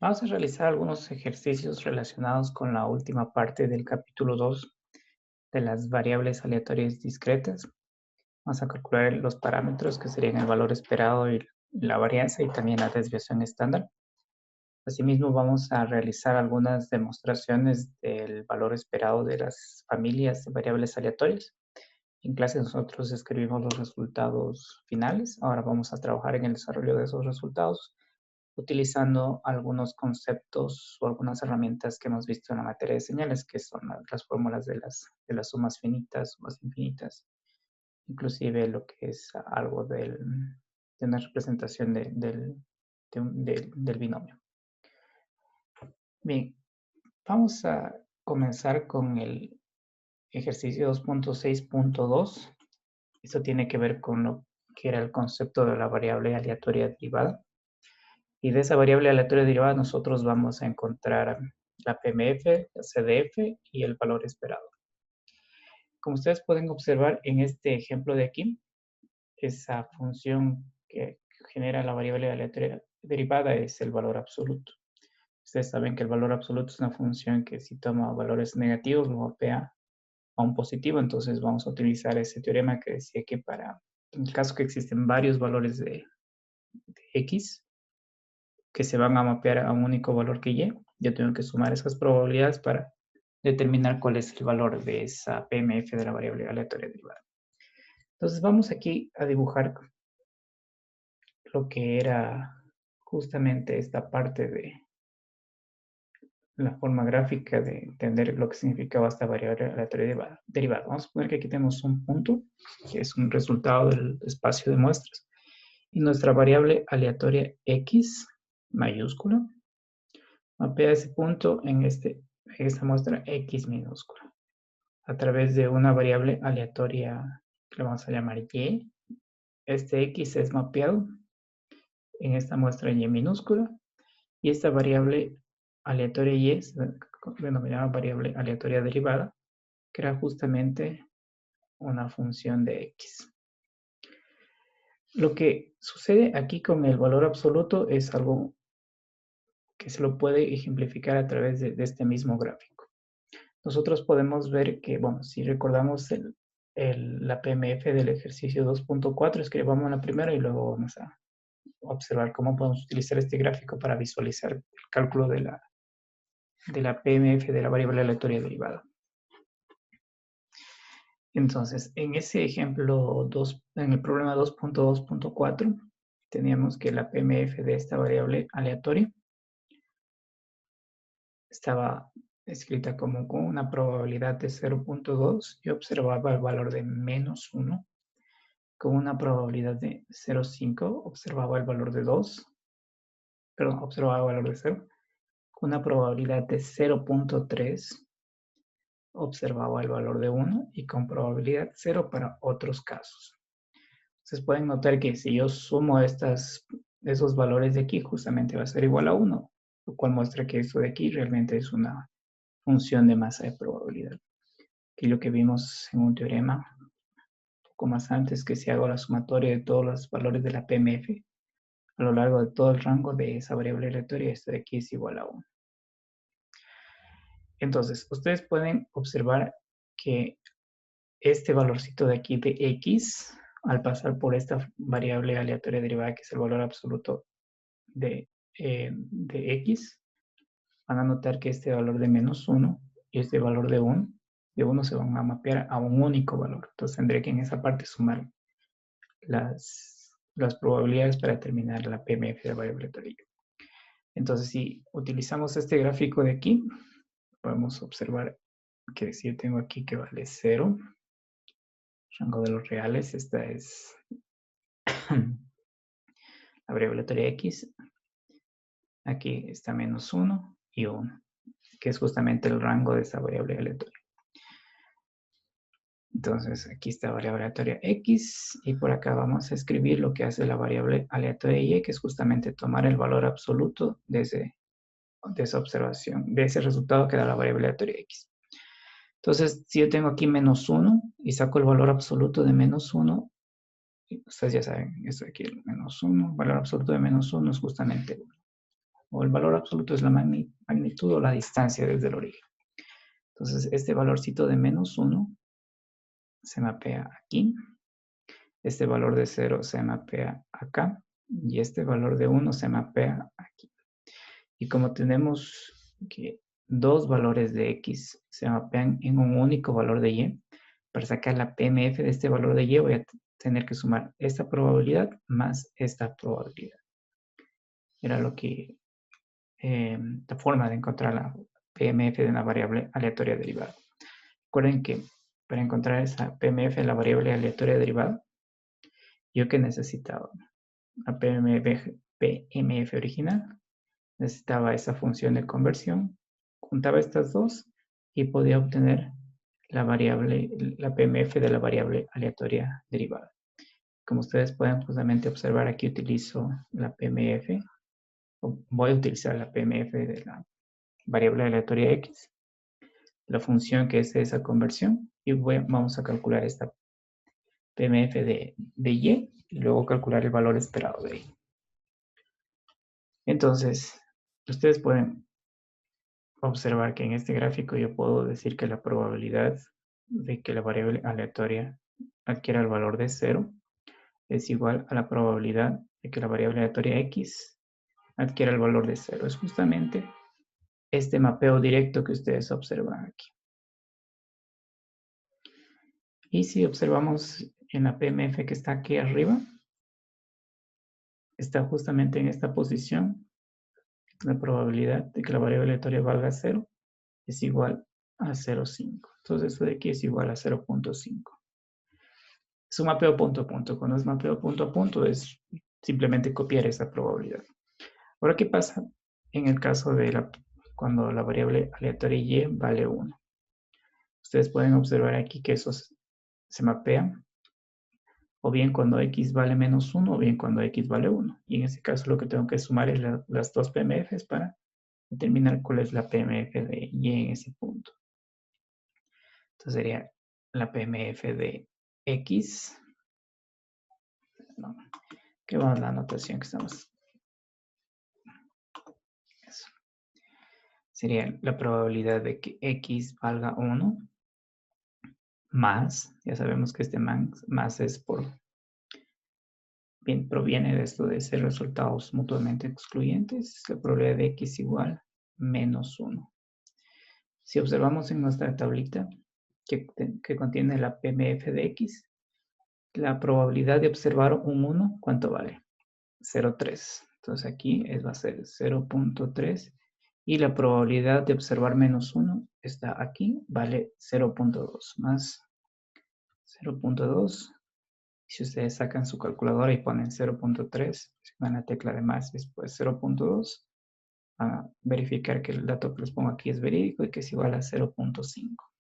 Vamos a realizar algunos ejercicios relacionados con la última parte del capítulo 2 de las variables aleatorias discretas. Vamos a calcular los parámetros que serían el valor esperado y la varianza y también la desviación estándar. Asimismo, vamos a realizar algunas demostraciones del valor esperado de las familias de variables aleatorias. En clase nosotros escribimos los resultados finales. Ahora vamos a trabajar en el desarrollo de esos resultados utilizando algunos conceptos o algunas herramientas que hemos visto en la materia de señales, que son las fórmulas de las sumas finitas, sumas infinitas, inclusive lo que es algo de una representación del binomio. Bien, vamos a comenzar con el ejercicio 2.6.2. Esto tiene que ver con lo que era el concepto de la variable aleatoria derivada. Y de esa variable aleatoria derivada nosotros vamos a encontrar la PMF, la CDF y el valor esperado. Como ustedes pueden observar en este ejemplo de aquí, esa función que genera la variable aleatoria derivada es el valor absoluto. Ustedes saben que el valor absoluto es una función que si toma valores negativos lo mapea a un positivo, entonces vamos a utilizar ese teorema que decía que en el caso que existen varios valores de X, que se van a mapear a un único valor que Y, yo tengo que sumar esas probabilidades para determinar cuál es el valor de esa PMF de la variable aleatoria derivada. Entonces vamos aquí a dibujar lo que era justamente esta parte de la forma gráfica de entender lo que significaba esta variable aleatoria derivada. Vamos a poner que aquí tenemos un punto, que es un resultado del espacio de muestras, y nuestra variable aleatoria X mayúscula mapea ese punto en esta muestra X minúscula a través de una variable aleatoria que le vamos a llamar Y. Este X es mapeado en esta muestra Y minúscula y esta variable aleatoria Y es denominada variable aleatoria derivada, que era justamente una función de X. Lo que sucede aquí con el valor absoluto es algo que se lo puede ejemplificar a través de este mismo gráfico. Nosotros podemos ver que, bueno, si recordamos la PMF del ejercicio 2.4, escribamos la primera y luego vamos a observar cómo podemos utilizar este gráfico para visualizar el cálculo de la PMF de la variable aleatoria derivada. Entonces, en ese ejemplo 2, en el problema 2.2.4, teníamos que la PMF de esta variable aleatoria estaba escrita como con una probabilidad de 0.2 y observaba el valor de -1. Con una probabilidad de 0.5 observaba el valor de 2, perdón, observaba el valor de 0. Con una probabilidad de 0.3 observaba el valor de 1 y con probabilidad 0 para otros casos. Entonces pueden notar que si yo sumo esos valores de aquí, justamente va a ser igual a 1, lo cual muestra que esto de aquí realmente es una función de masa de probabilidad. Que lo que vimos en un teorema un poco más antes, que si hago la sumatoria de todos los valores de la PMF a lo largo de todo el rango de esa variable aleatoria, esto de aquí es igual a 1. Entonces, ustedes pueden observar que este valorcito de aquí de X, al pasar por esta variable aleatoria derivada, que es el valor absoluto de X, van a notar que este valor de -1 y este valor de 1 se van a mapear a un único valor. Entonces tendré que en esa parte sumar las probabilidades para determinar la PMF de la variable aleatoria. Entonces, si utilizamos este gráfico de aquí, podemos observar que si yo tengo aquí que vale 0, rango de los reales, esta es la variable aleatoria X, aquí está -1 y 1, que es justamente el rango de esa variable aleatoria. Entonces, aquí está la variable aleatoria X y por acá vamos a escribir lo que hace la variable aleatoria Y, que es justamente tomar el valor absoluto de esa observación, de ese resultado que da la variable aleatoria X. Entonces, si yo tengo aquí -1 y saco el valor absoluto de -1, ustedes ya saben, esto de aquí, el -1, el valor absoluto de -1 es justamente 1. o el valor absoluto es la magnitud o la distancia desde el origen. Entonces, este valorcito de -1 se mapea aquí. Este valor de 0 se mapea acá. Y este valor de 1 se mapea aquí. Y como tenemos que dos valores de x se mapean en un único valor de y, para sacar la PMF de este valor de y voy a tener que sumar esta probabilidad más esta probabilidad. Era lo que, la forma de encontrar la PMF de una variable aleatoria derivada. Recuerden que para encontrar esa PMF de la variable aleatoria derivada, yo que necesitaba la PMF original, necesitaba esa función de conversión, juntaba estas dos y podía obtener la variable, la PMF de la variable aleatoria derivada. Como ustedes pueden justamente observar, aquí utilizo la PMF, o voy a utilizar la PMF de la variable aleatoria X, la función que es esa conversión, y vamos a calcular esta PMF de Y, y luego calcular el valor esperado de Y. Entonces, ustedes pueden observar que en este gráfico yo puedo decir que la probabilidad de que la variable aleatoria adquiera el valor de 0 es igual a la probabilidad de que la variable aleatoria x adquiera el valor de 0. Es justamente este mapeo directo que ustedes observan aquí. Y si observamos en la PMF que está aquí arriba, está justamente en esta posición. La probabilidad de que la variable aleatoria valga 0 es igual a 0,5. Entonces esto de aquí es igual a 0,5. Es un mapeo punto a punto. Cuando es mapeo punto a punto es simplemente copiar esa probabilidad. Ahora, ¿qué pasa en el caso de cuando la variable aleatoria y vale 1? Ustedes pueden observar aquí que eso se mapea o bien cuando x vale -1 o bien cuando x vale 1. Y en ese caso lo que tengo que sumar es las dos PMFs para determinar cuál es la PMF de y en ese punto. Entonces sería la PMF de x. No, que va a la anotación que estamos. Eso. Sería la probabilidad de que x valga 1 más, ya sabemos que este más es bien, proviene de esto de ser resultados mutuamente excluyentes, la probabilidad de x igual -1. Si observamos en nuestra tablita que contiene la PMF de x, la probabilidad de observar un 1, ¿cuánto vale? 0,3. Entonces aquí va a ser 0,3 y la probabilidad de observar -1 está aquí, vale 0,2 más 0,2. Si ustedes sacan su calculadora y ponen 0,3, van a la tecla de más, después 0,2, a verificar que el dato que les pongo aquí es verídico y que es igual a 0,5.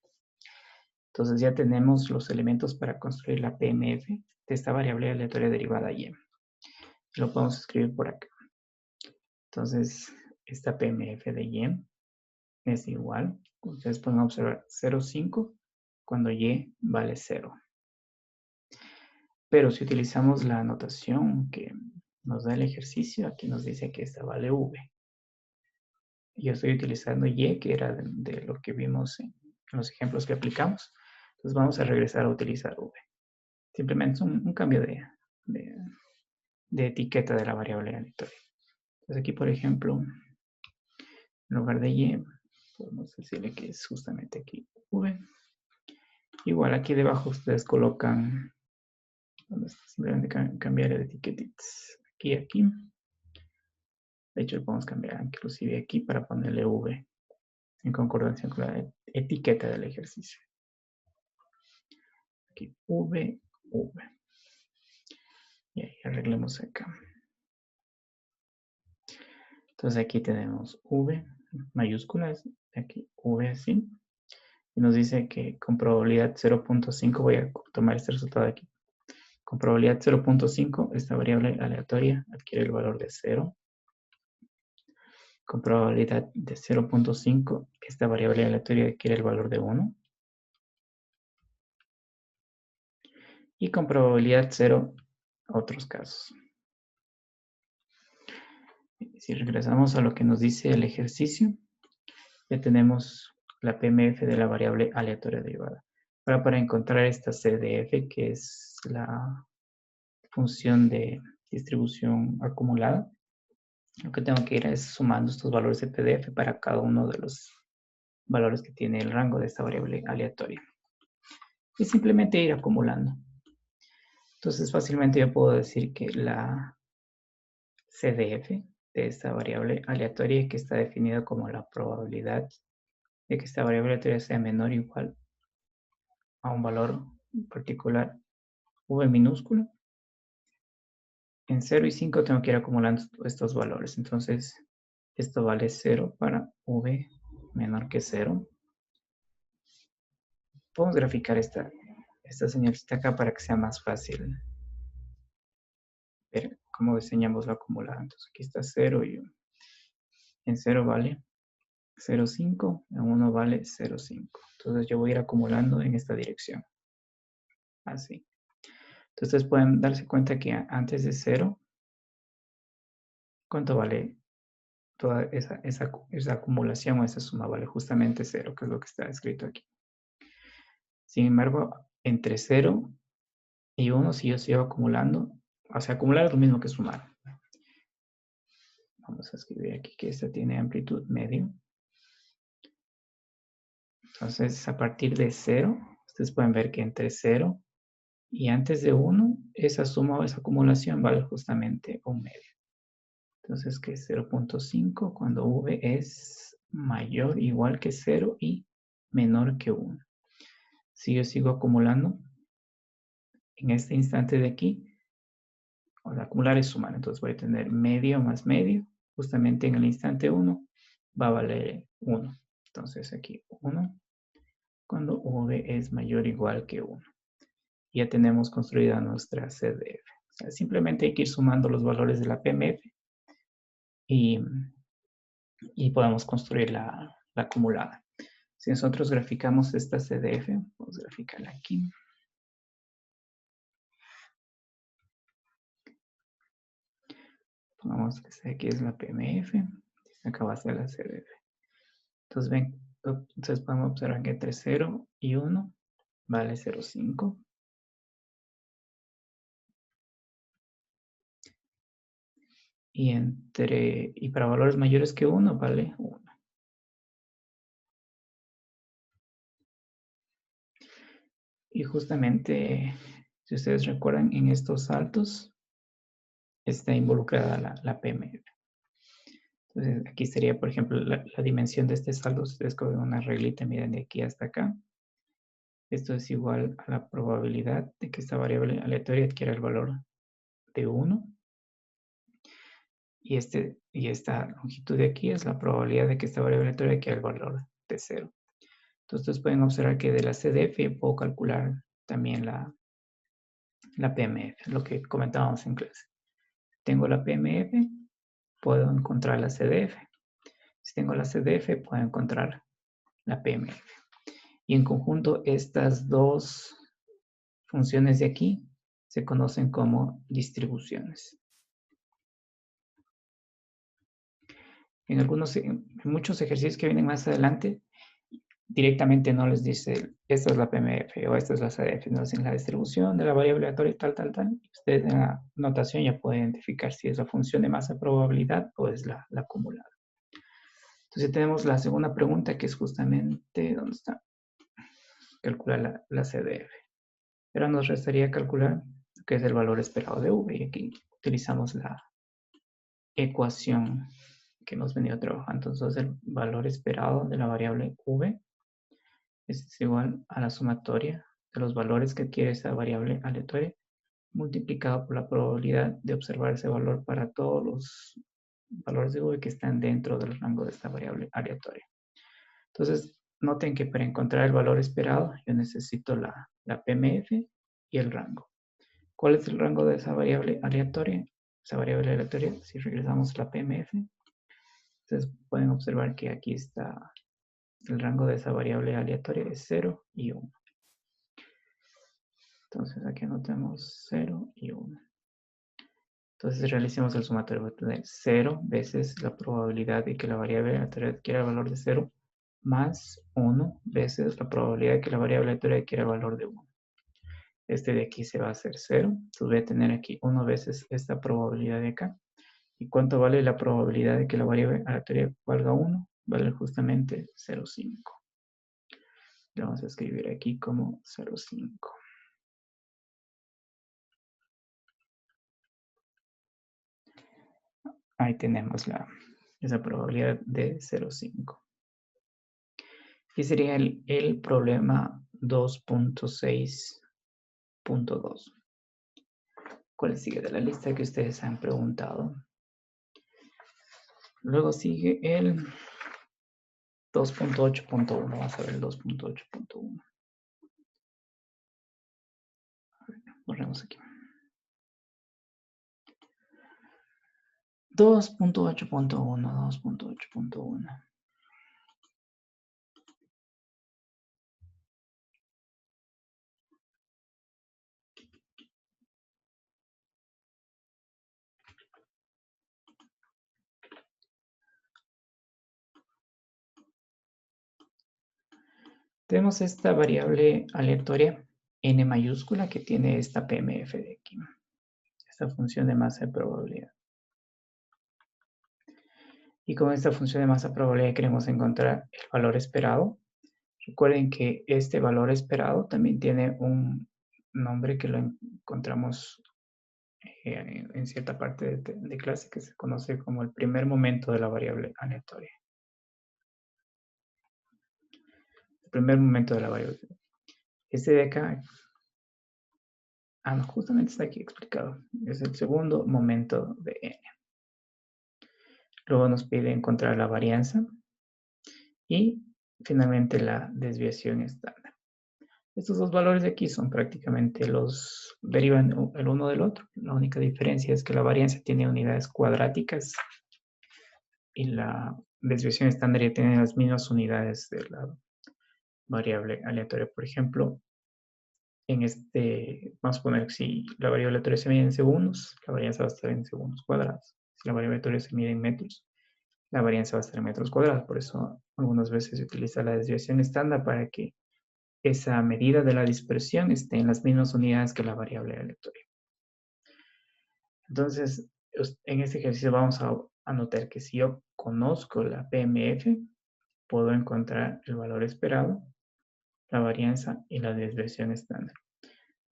Entonces ya tenemos los elementos para construir la PMF de esta variable aleatoria derivada y. Lo podemos escribir por acá. Entonces, esta PMF de y es igual, ustedes pueden observar 0,5 cuando y vale 0. Pero si utilizamos la notación que nos da el ejercicio, aquí nos dice que esta vale v. Yo estoy utilizando y, que era de lo que vimos en los ejemplos que aplicamos. Entonces vamos a regresar a utilizar v. Simplemente es un cambio de etiqueta de la variable aleatoria. Entonces aquí, por ejemplo, en lugar de y, podemos decirle que es justamente aquí v. Igual aquí debajo ustedes colocan, simplemente cambiar el etiquetitas. Aquí. De hecho, podemos cambiar inclusive aquí para ponerle v en concordancia con la etiqueta del ejercicio. Aquí v. Y ahí arreglemos acá. Entonces aquí tenemos v mayúsculas, aquí v así. Y nos dice que con probabilidad 0,5, voy a tomar este resultado de aquí. Con probabilidad 0,5, esta variable aleatoria adquiere el valor de 0. Con probabilidad de 0,5, esta variable aleatoria adquiere el valor de 1. Y con probabilidad 0, otros casos. Si regresamos a lo que nos dice el ejercicio, ya tenemos la PMF de la variable aleatoria derivada. Ahora, para encontrar esta CDF, que es la función de distribución acumulada, lo que tengo que ir es sumando estos valores de PDF para cada uno de los valores que tiene el rango de esta variable aleatoria. Y simplemente ir acumulando. Entonces, fácilmente yo puedo decir que la CDF de esta variable aleatoria, que está definida como la probabilidad de que esta variable aleatoria sea menor o igual a un valor particular v minúsculo. En 0 y 5 tengo que ir acumulando estos valores. Entonces, esto vale 0 para v menor que 0. Podemos graficar esta señalcita acá para que sea más fácil ver cómo diseñamos la acumulada. Entonces, aquí está 0 y 1. En 0 vale 0,5, en 1 vale 0,5. Entonces, yo voy a ir acumulando en esta dirección. Así. Entonces, pueden darse cuenta que antes de 0, ¿cuánto vale toda esa acumulación o esa suma? Vale justamente 0, que es lo que está escrito aquí. Sin embargo, entre 0 y 1, si yo sigo acumulando, o sea, acumular es lo mismo que sumar. Vamos a escribir aquí que esta tiene amplitud medio. Entonces, a partir de 0, ustedes pueden ver que entre 0 y antes de 1, esa suma o esa acumulación vale justamente un medio. Entonces, que es 0,5 cuando v es mayor o igual que 0 y menor que 1. Si yo sigo acumulando, en este instante de aquí, o sea, acumular es sumar, entonces voy a tener medio más medio, justamente en el instante 1 va a valer 1. Entonces aquí 1 cuando v es mayor o igual que 1. Ya tenemos construida nuestra CDF. O sea, simplemente hay que ir sumando los valores de la PMF y podemos construir la acumulada. Si nosotros graficamos esta CDF, vamos a graficarla aquí. Pongamos que aquí es la PMF, acá va a ser la CDF. Entonces, ven, entonces podemos observar que entre 0 y 1 vale 0,5. Y para valores mayores que 1 vale 1. Y justamente, si ustedes recuerdan, en estos saltos está involucrada la PMF. Entonces, aquí sería, por ejemplo, la dimensión de este saldo. Ustedes cogen una reglita, miren, de aquí hasta acá. Esto es igual a la probabilidad de que esta variable aleatoria adquiera el valor de 1. Y esta longitud de aquí es la probabilidad de que esta variable aleatoria adquiera el valor de 0. Entonces, ustedes pueden observar que de la CDF puedo calcular también la PMF, lo que comentábamos en clase. Tengo la PMF, puedo encontrar la CDF. Si tengo la CDF, puedo encontrar la PMF. Y en conjunto, estas dos funciones de aquí se conocen como distribuciones. En muchos ejercicios que vienen más adelante, directamente no les dice, esta es la PMF o esta es la CDF, no dicen la distribución de la variable aleatoria tal. Ustedes en la notación ya pueden identificar si es la función de masa probabilidad o es la acumulada. Entonces tenemos la segunda pregunta que es justamente, ¿dónde está? Calcular la CDF. Pero nos restaría calcular qué es el valor esperado de V y aquí utilizamos la ecuación que hemos venido trabajando. Entonces el valor esperado de la variable V es igual a la sumatoria de los valores que adquiere esa variable aleatoria multiplicado por la probabilidad de observar ese valor para todos los valores de V que están dentro del rango de esta variable aleatoria. Entonces, noten que para encontrar el valor esperado, yo necesito la PMF y el rango. ¿Cuál es el rango de esa variable aleatoria? Esa variable aleatoria, si regresamos a la PMF, entonces pueden observar que aquí está el rango de esa variable aleatoria es 0 y 1. Entonces aquí anotamos 0 y 1. Entonces realicemos el sumatorio. Voy a tener 0 veces la probabilidad de que la variable aleatoria adquiera el valor de 0 más 1 veces la probabilidad de que la variable aleatoria adquiera el valor de 1. Este de aquí se va a hacer 0. Entonces voy a tener aquí 1 veces esta probabilidad de acá. ¿Y cuánto vale la probabilidad de que la variable aleatoria valga 1? Vale justamente 0,5. Le vamos a escribir aquí como 0,5. Ahí tenemos esa probabilidad de 0,5. Y sería el problema 2.6.2. ¿Cuál sigue de la lista que ustedes han preguntado? Luego sigue el 2.8.1. Vamos a ver el 2.8.1. Borremos aquí. 2.8.1. Tenemos esta variable aleatoria n mayúscula que tiene esta PMF de aquí. Esta función de masa de probabilidad. Y con esta función de masa de probabilidad queremos encontrar el valor esperado. Recuerden que este valor esperado también tiene un nombre que lo encontramos en cierta parte de clase que se conoce como el primer momento de la variable aleatoria. El primer momento de la variable. Este de acá, no, justamente está aquí explicado. Es el segundo momento de n. Luego nos pide encontrar la varianza y finalmente la desviación estándar. Estos dos valores de aquí son prácticamente derivan el uno del otro. La única diferencia es que la varianza tiene unidades cuadráticas y la desviación estándar ya tiene las mismas unidades de la variable aleatoria. Por ejemplo, vamos a poner que si la variable aleatoria se mide en segundos, la varianza va a estar en segundos cuadrados. Si la variable aleatoria se mide en metros, la varianza va a estar en metros cuadrados. Por eso algunas veces se utiliza la desviación estándar para que esa medida de la dispersión esté en las mismas unidades que la variable aleatoria. Entonces, en este ejercicio vamos a anotar que si yo conozco la PMF, puedo encontrar el valor esperado, la varianza y la desviación estándar.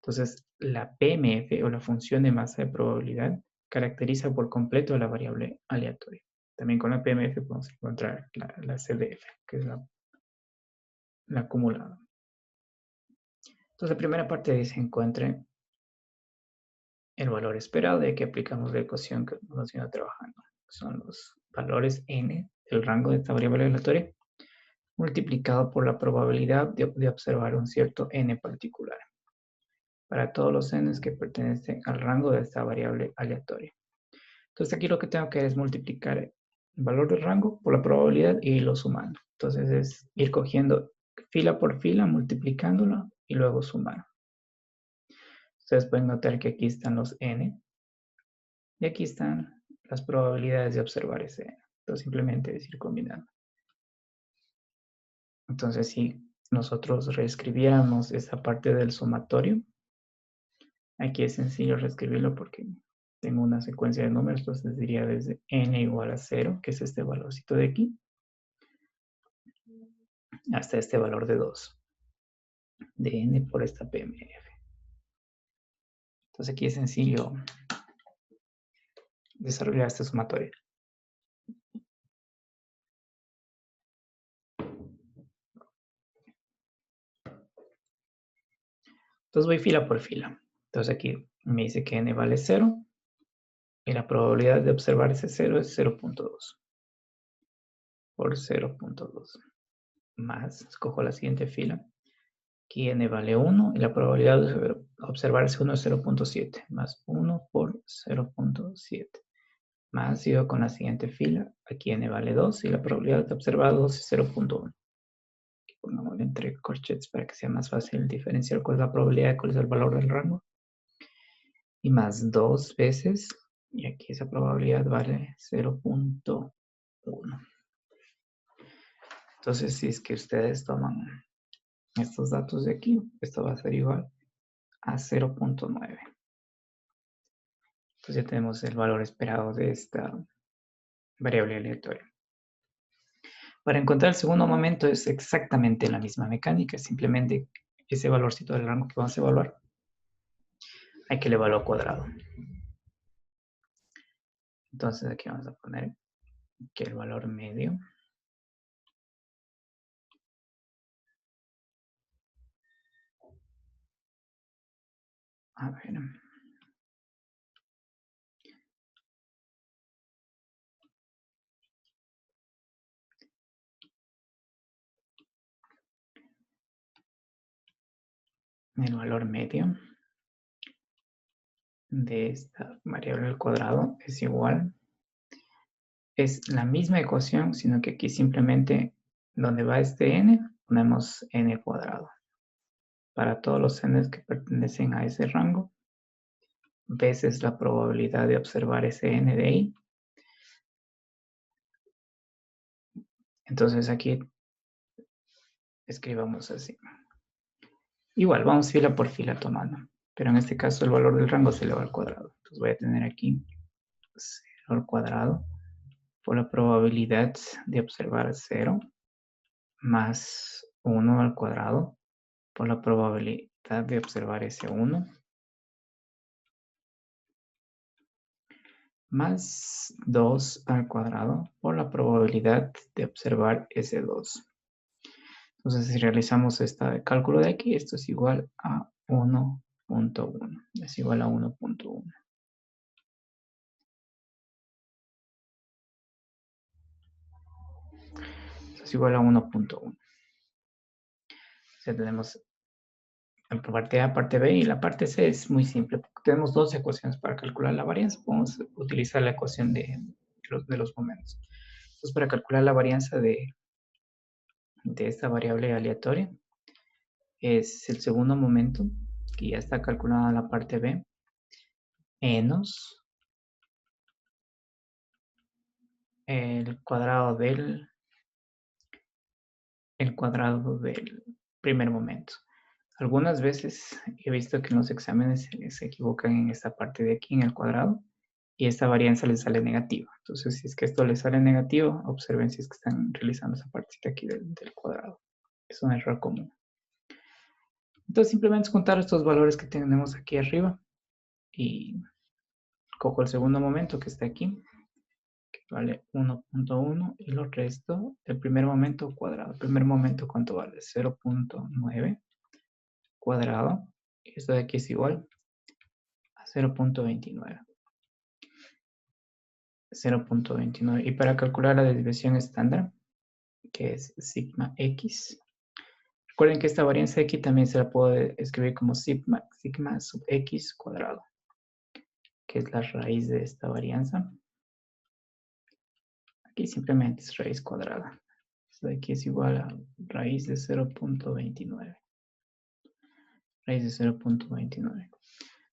Entonces, la PMF o la función de masa de probabilidad caracteriza por completo la variable aleatoria. También con la PMF podemos encontrar la CDF, que es la acumulada. Entonces, la primera parte dice encuentre el valor esperado de que aplicamos la ecuación que nos viene trabajando. Son los valores n del rango de esta variable aleatoria multiplicado por la probabilidad de observar un cierto n particular para todos los n's que pertenecen al rango de esta variable aleatoria. Entonces aquí lo que tengo que hacer es multiplicar el valor del rango por la probabilidad y irlo sumando. Entonces es ir cogiendo fila por fila, multiplicándolo y luego sumar. Ustedes pueden notar que aquí están los n y aquí están las probabilidades de observar ese n. Entonces simplemente es ir combinando. Entonces si nosotros reescribiéramos esa parte del sumatorio, aquí es sencillo reescribirlo porque tengo una secuencia de números, entonces diría desde n igual a 0, que es este valorcito de aquí, hasta este valor de 2 de n por esta PMF. Entonces aquí es sencillo desarrollar este sumatorio. Entonces voy fila por fila. Entonces aquí me dice que n vale 0 y la probabilidad de observar ese 0 es 0.2 por 0.2 más, escojo la siguiente fila, aquí n vale 1 y la probabilidad de observar ese 1 es 0.7 más 1 por 0.7 más sigo con la siguiente fila, aquí n vale 2 y la probabilidad de observar 2 es 0.1. Pongámosle entre corchetes para que sea más fácil diferenciar cuál es la probabilidad, cuál es el valor del rango. Y más 2 veces Y aquí esa probabilidad vale 0.1. Entonces, si es que ustedes toman estos datos de aquí, esto va a ser igual a 0.9. Entonces ya tenemos el valor esperado de esta variable aleatoria. Para encontrar el segundo momento es exactamente la misma mecánica, simplemente ese valorcito del rango que vamos a evaluar, hay que elevarlo al cuadrado. Entonces aquí vamos a poner que el valor medio a ver, el valor medio de esta variable al cuadrado es igual, es la misma ecuación, sino que aquí simplemente donde va este n, ponemos n cuadrado. Para todos los n's que pertenecen a ese rango, veces la probabilidad de observar ese n de ahí. Entonces aquí escribamos así. Igual, vamos fila por fila tomando. Pero en este caso el valor del rango se eleva al cuadrado. Entonces voy a tener aquí 0 al cuadrado por la probabilidad de observar 0 más 1 al cuadrado por la probabilidad de observar ese 1 más 2 al cuadrado por la probabilidad de observar ese 2. Entonces, si realizamos este cálculo de aquí, esto es igual a 1.1. Es igual a 1.1. Es igual a 1.1. Ya tenemos la parte A, parte B y la parte C es muy simple. Tenemos dos ecuaciones para calcular la varianza. Podemos utilizar la ecuación de los momentos. Entonces, para calcular la varianza de esta variable aleatoria, es el segundo momento, que ya está calculada en la parte B, menos el cuadrado del primer momento. Algunas veces he visto que en los exámenes se equivocan en esta parte de aquí, en el cuadrado, y esta varianza les sale negativa. Entonces, si es que esto les sale negativo, observen si es que están realizando esa partecita aquí del cuadrado. Es un error común. Entonces, simplemente es contar estos valores que tenemos aquí arriba y cojo el segundo momento que está aquí, que vale 1.1, y lo resto del primer momento cuadrado. El primer momento, ¿cuánto vale? 0.9 cuadrado. Esto de aquí es igual a 0.29. 0.29. Y para calcular la desviación estándar, que es sigma x, recuerden que esta varianza aquí también se la puedo escribir como sigma sub x cuadrado, que es la raíz de esta varianza. Aquí simplemente es raíz cuadrada. Esto de aquí es igual a raíz de 0.29. Raíz de 0.29.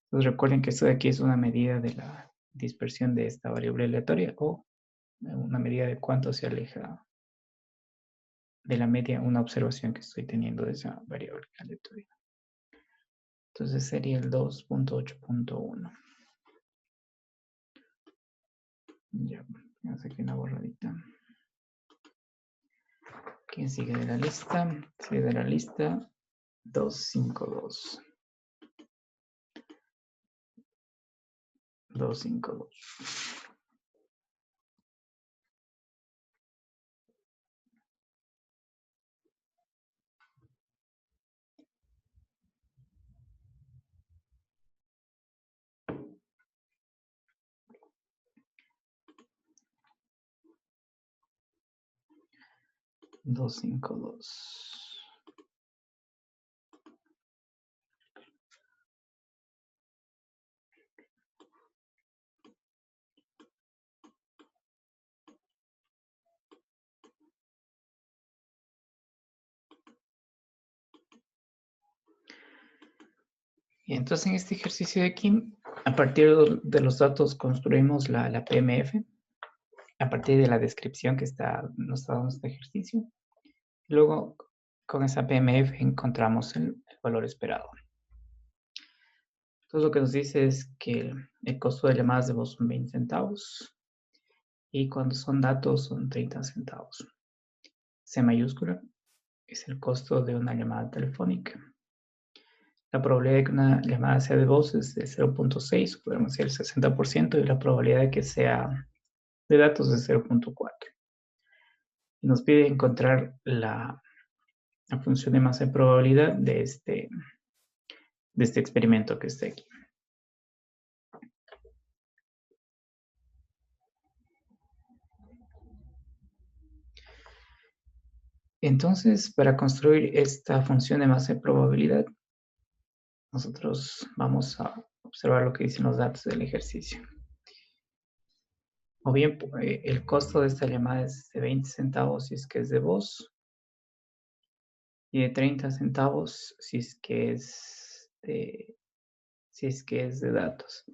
Entonces recuerden que esto de aquí es una medida de la dispersión de esta variable aleatoria o una medida de cuánto se aleja de la media, una observación que estoy teniendo de esa variable aleatoria. Entonces sería el 2.8.1. Ya, vamos aquí una borradita. ¿Quién sigue de la lista? Sigue de la lista 252. 252. 252. Y entonces en este ejercicio de aquí A partir de los datos construimos la PMF, a partir de la descripción que nos está dando este ejercicio. Luego, con esa PMF encontramos el valor esperado. Entonces, lo que nos dice es que el costo de llamadas de voz son 20 centavos y cuando son datos son 30 centavos. C mayúscula es el costo de una llamada telefónica. La probabilidad de que una llamada sea de voz es de 0.6, podemos decir el 60%, y la probabilidad de que sea de datos es 0.4. Nos pide encontrar la función de masa de probabilidad de este experimento que está aquí. Entonces, para construir esta función de masa de probabilidad, nosotros vamos a observar lo que dicen los datos del ejercicio. O bien, el costo de esta llamada es de 20 centavos si es que es de voz, y de 30 centavos si es que es de datos.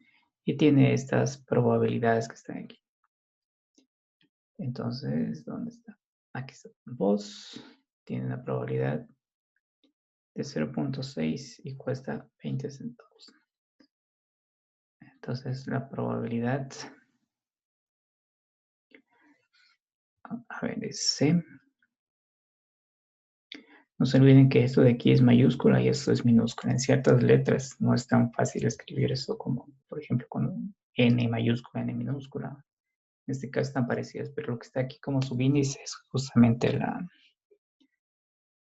Y tiene estas probabilidades que están aquí. Entonces, ¿dónde está? Aquí está. Voz tiene una probabilidad de 0.6 y cuesta 20 centavos. Entonces, la probabilidad, a ver, es C. No se olviden que esto de aquí es mayúscula y esto es minúscula. En ciertas letras no es tan fácil escribir eso como, por ejemplo, con N mayúscula, N minúscula. En este caso están parecidas, pero lo que está aquí como subíndice es justamente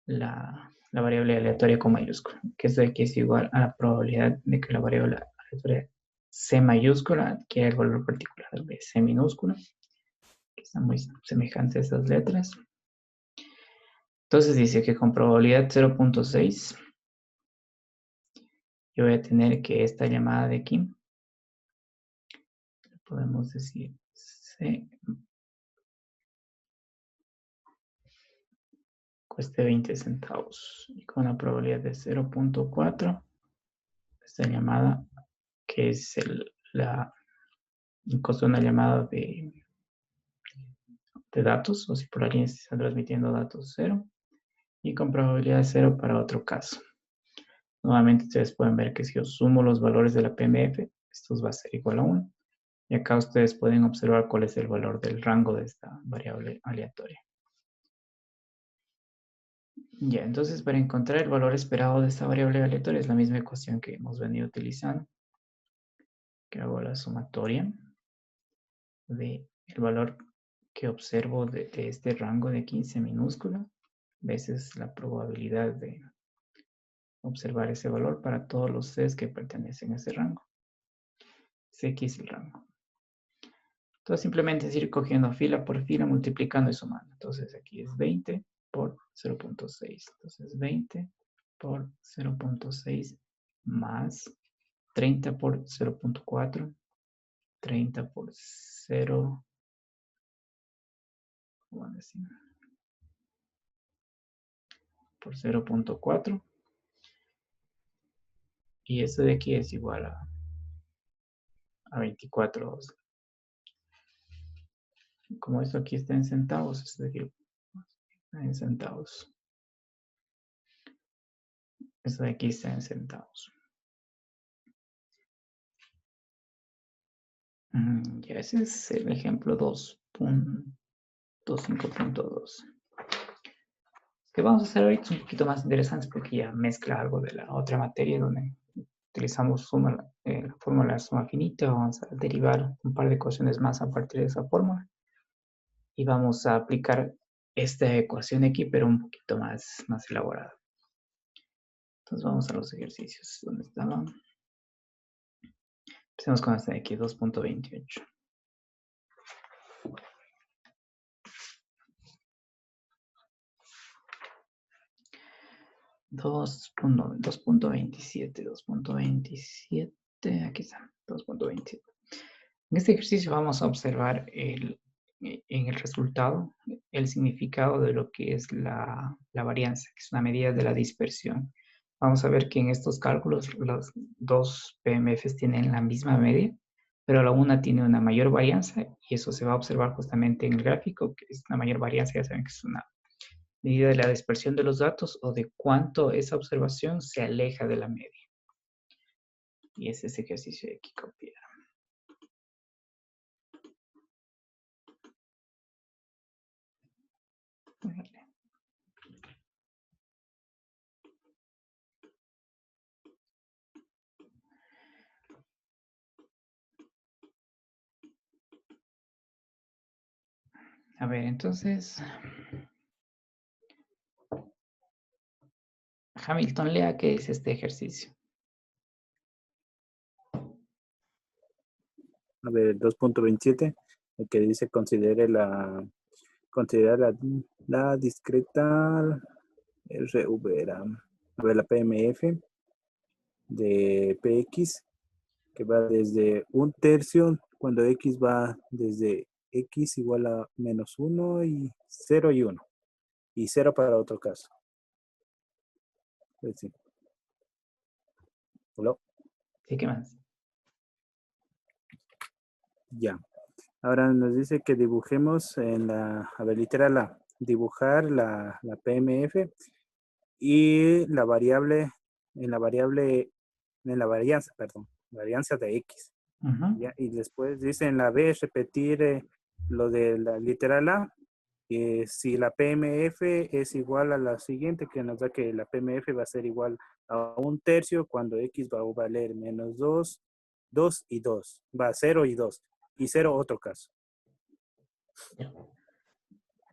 la variable aleatoria con mayúscula, que esto de aquí es igual a la probabilidad de que la variable aleatoria C mayúscula adquiera el valor particular de C minúscula, que están muy semejantes a estas letras. Entonces dice que con probabilidad 0.6 yo voy a tener que esta llamada de aquí, podemos decir C, cueste 20 centavos. Y con una probabilidad de 0.4, esta llamada, que es el costo de una llamada de datos, o si por alguien está transmitiendo datos 0, y con probabilidad 0 para otro caso. Nuevamente ustedes pueden ver que si yo sumo los valores de la PMF, esto va a ser igual a 1. Y acá ustedes pueden observar cuál es el valor del rango de esta variable aleatoria. Ya, entonces para encontrar el valor esperado de esta variable aleatoria es la misma ecuación que hemos venido utilizando. Que hago la sumatoria de el valor que observo de este rango de 15 minúscula veces la probabilidad de observar ese valor para todos los Cs que pertenecen a ese rango. Cx es el rango. Entonces simplemente es ir cogiendo fila por fila, multiplicando y sumando. Entonces aquí es 20 por 0.6. Entonces 20 por 0.6 más 30 por 0.4, 30 por 0, ¿cómo decir? Por 0.4. Y esto de aquí es igual a 24. Como esto aquí está en centavos, esto de aquí está en centavos. Esto de aquí está en centavos. Ya ese es el ejemplo 2.5.2. Que vamos a hacer ahorita es un poquito más interesante porque ya mezcla algo de la otra materia donde utilizamos la fórmula de suma finita. Vamos a derivar un par de ecuaciones más a partir de esa fórmula. Y vamos a aplicar esta ecuación aquí, pero un poquito más elaborada. Entonces vamos a los ejercicios. ¿Dónde estaban? Empecemos con esta de aquí, 2.28. Dos punto veintisiete, aquí está, 2.27. En este ejercicio vamos a observar en el resultado el significado de lo que es la varianza, que es una medida de la dispersión. vamos a ver que en estos cálculos los dos PMFs tienen la misma media, pero la una tiene una mayor varianza y eso se va a observar justamente en el gráfico, que es una mayor varianza, ya saben que es una medida de la dispersión de los datos o de cuánto esa observación se aleja de la media. Y es ese ejercicio de aquí copiar. A ver, entonces, Hamilton, lea qué es este ejercicio. A ver, 2.27, el que dice considera la discreta RV, a ver, la PMF de PX, que va desde 1/3 cuando X va desde X igual a -1 y 0 y 1. Y 0 para otro caso. Pues sí. ¿Hola? ¿Sí, qué más? Ya. Ahora nos dice que dibujemos en a ver, literal A, dibujar la PMF y la variable, en la varianza, perdón, varianza de X. ¿Ya? Y después dice en la B repetir lo de la literal A. Si la PMF es igual a la siguiente, que nos da que la PMF va a ser igual a 1/3 cuando X va a valer -2, 2 y 2. Va a 0 y 2. Y 0 otro caso.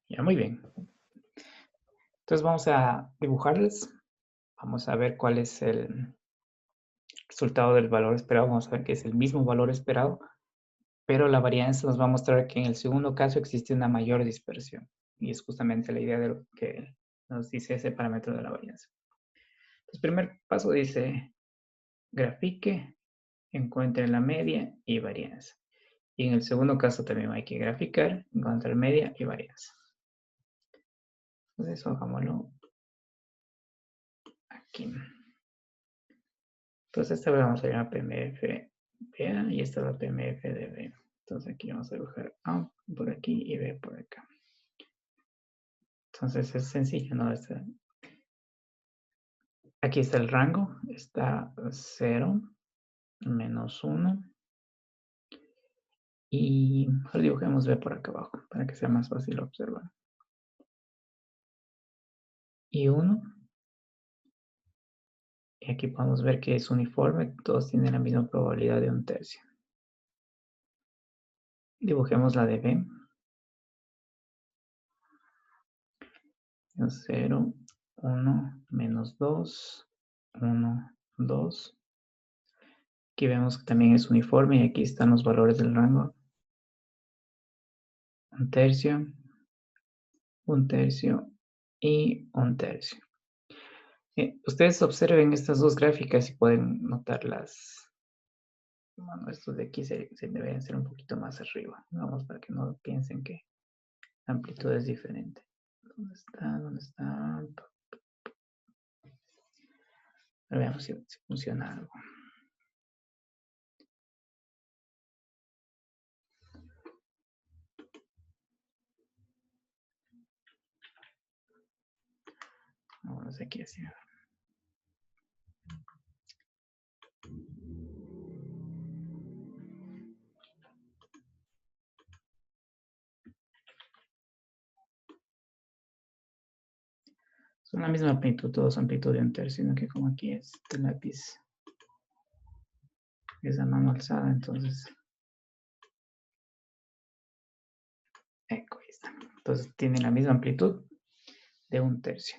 Ya, muy bien. Entonces vamos a dibujarles. Vamos a ver cuál es el resultado del valor esperado. Vamos a ver que es el mismo valor esperado, pero la varianza nos va a mostrar que en el segundo caso existe una mayor dispersión. Y es justamente la idea de lo que nos dice ese parámetro de la varianza. El primer paso dice, grafique, encuentre la media y varianza. Y en el segundo caso también hay que graficar, encontrar media y varianza. Entonces, hagámoslo aquí. Entonces, esta vez vamos a llamar PMF B y esta es la PMF de B. Entonces, aquí vamos a dibujar A por aquí y B por acá. Entonces, es sencillo, ¿no? Aquí está el rango, está 0, -1. Y mejor dibujemos B por acá abajo para que sea más fácil observar. Y 1. Y aquí podemos ver que es uniforme, todos tienen la misma probabilidad de 1/3. Dibujemos la de B. 0, 1, -2, 1, 2. Aquí vemos que también es uniforme y aquí están los valores del rango. 1/3, 1/3 y 1/3. Ustedes observen estas dos gráficas y pueden notar las... Bueno, estos de aquí se deberían ser un poquito más arriba. Vamos para que no piensen que la amplitud es diferente. ¿Dónde está? ¿Dónde está? Veamos si funciona algo. Vamos aquí así. Son la misma amplitud, todos amplitud de 1/3, sino que como aquí es el lápiz es a mano alzada, entonces ahí está. Entonces tiene la misma amplitud de 1/3.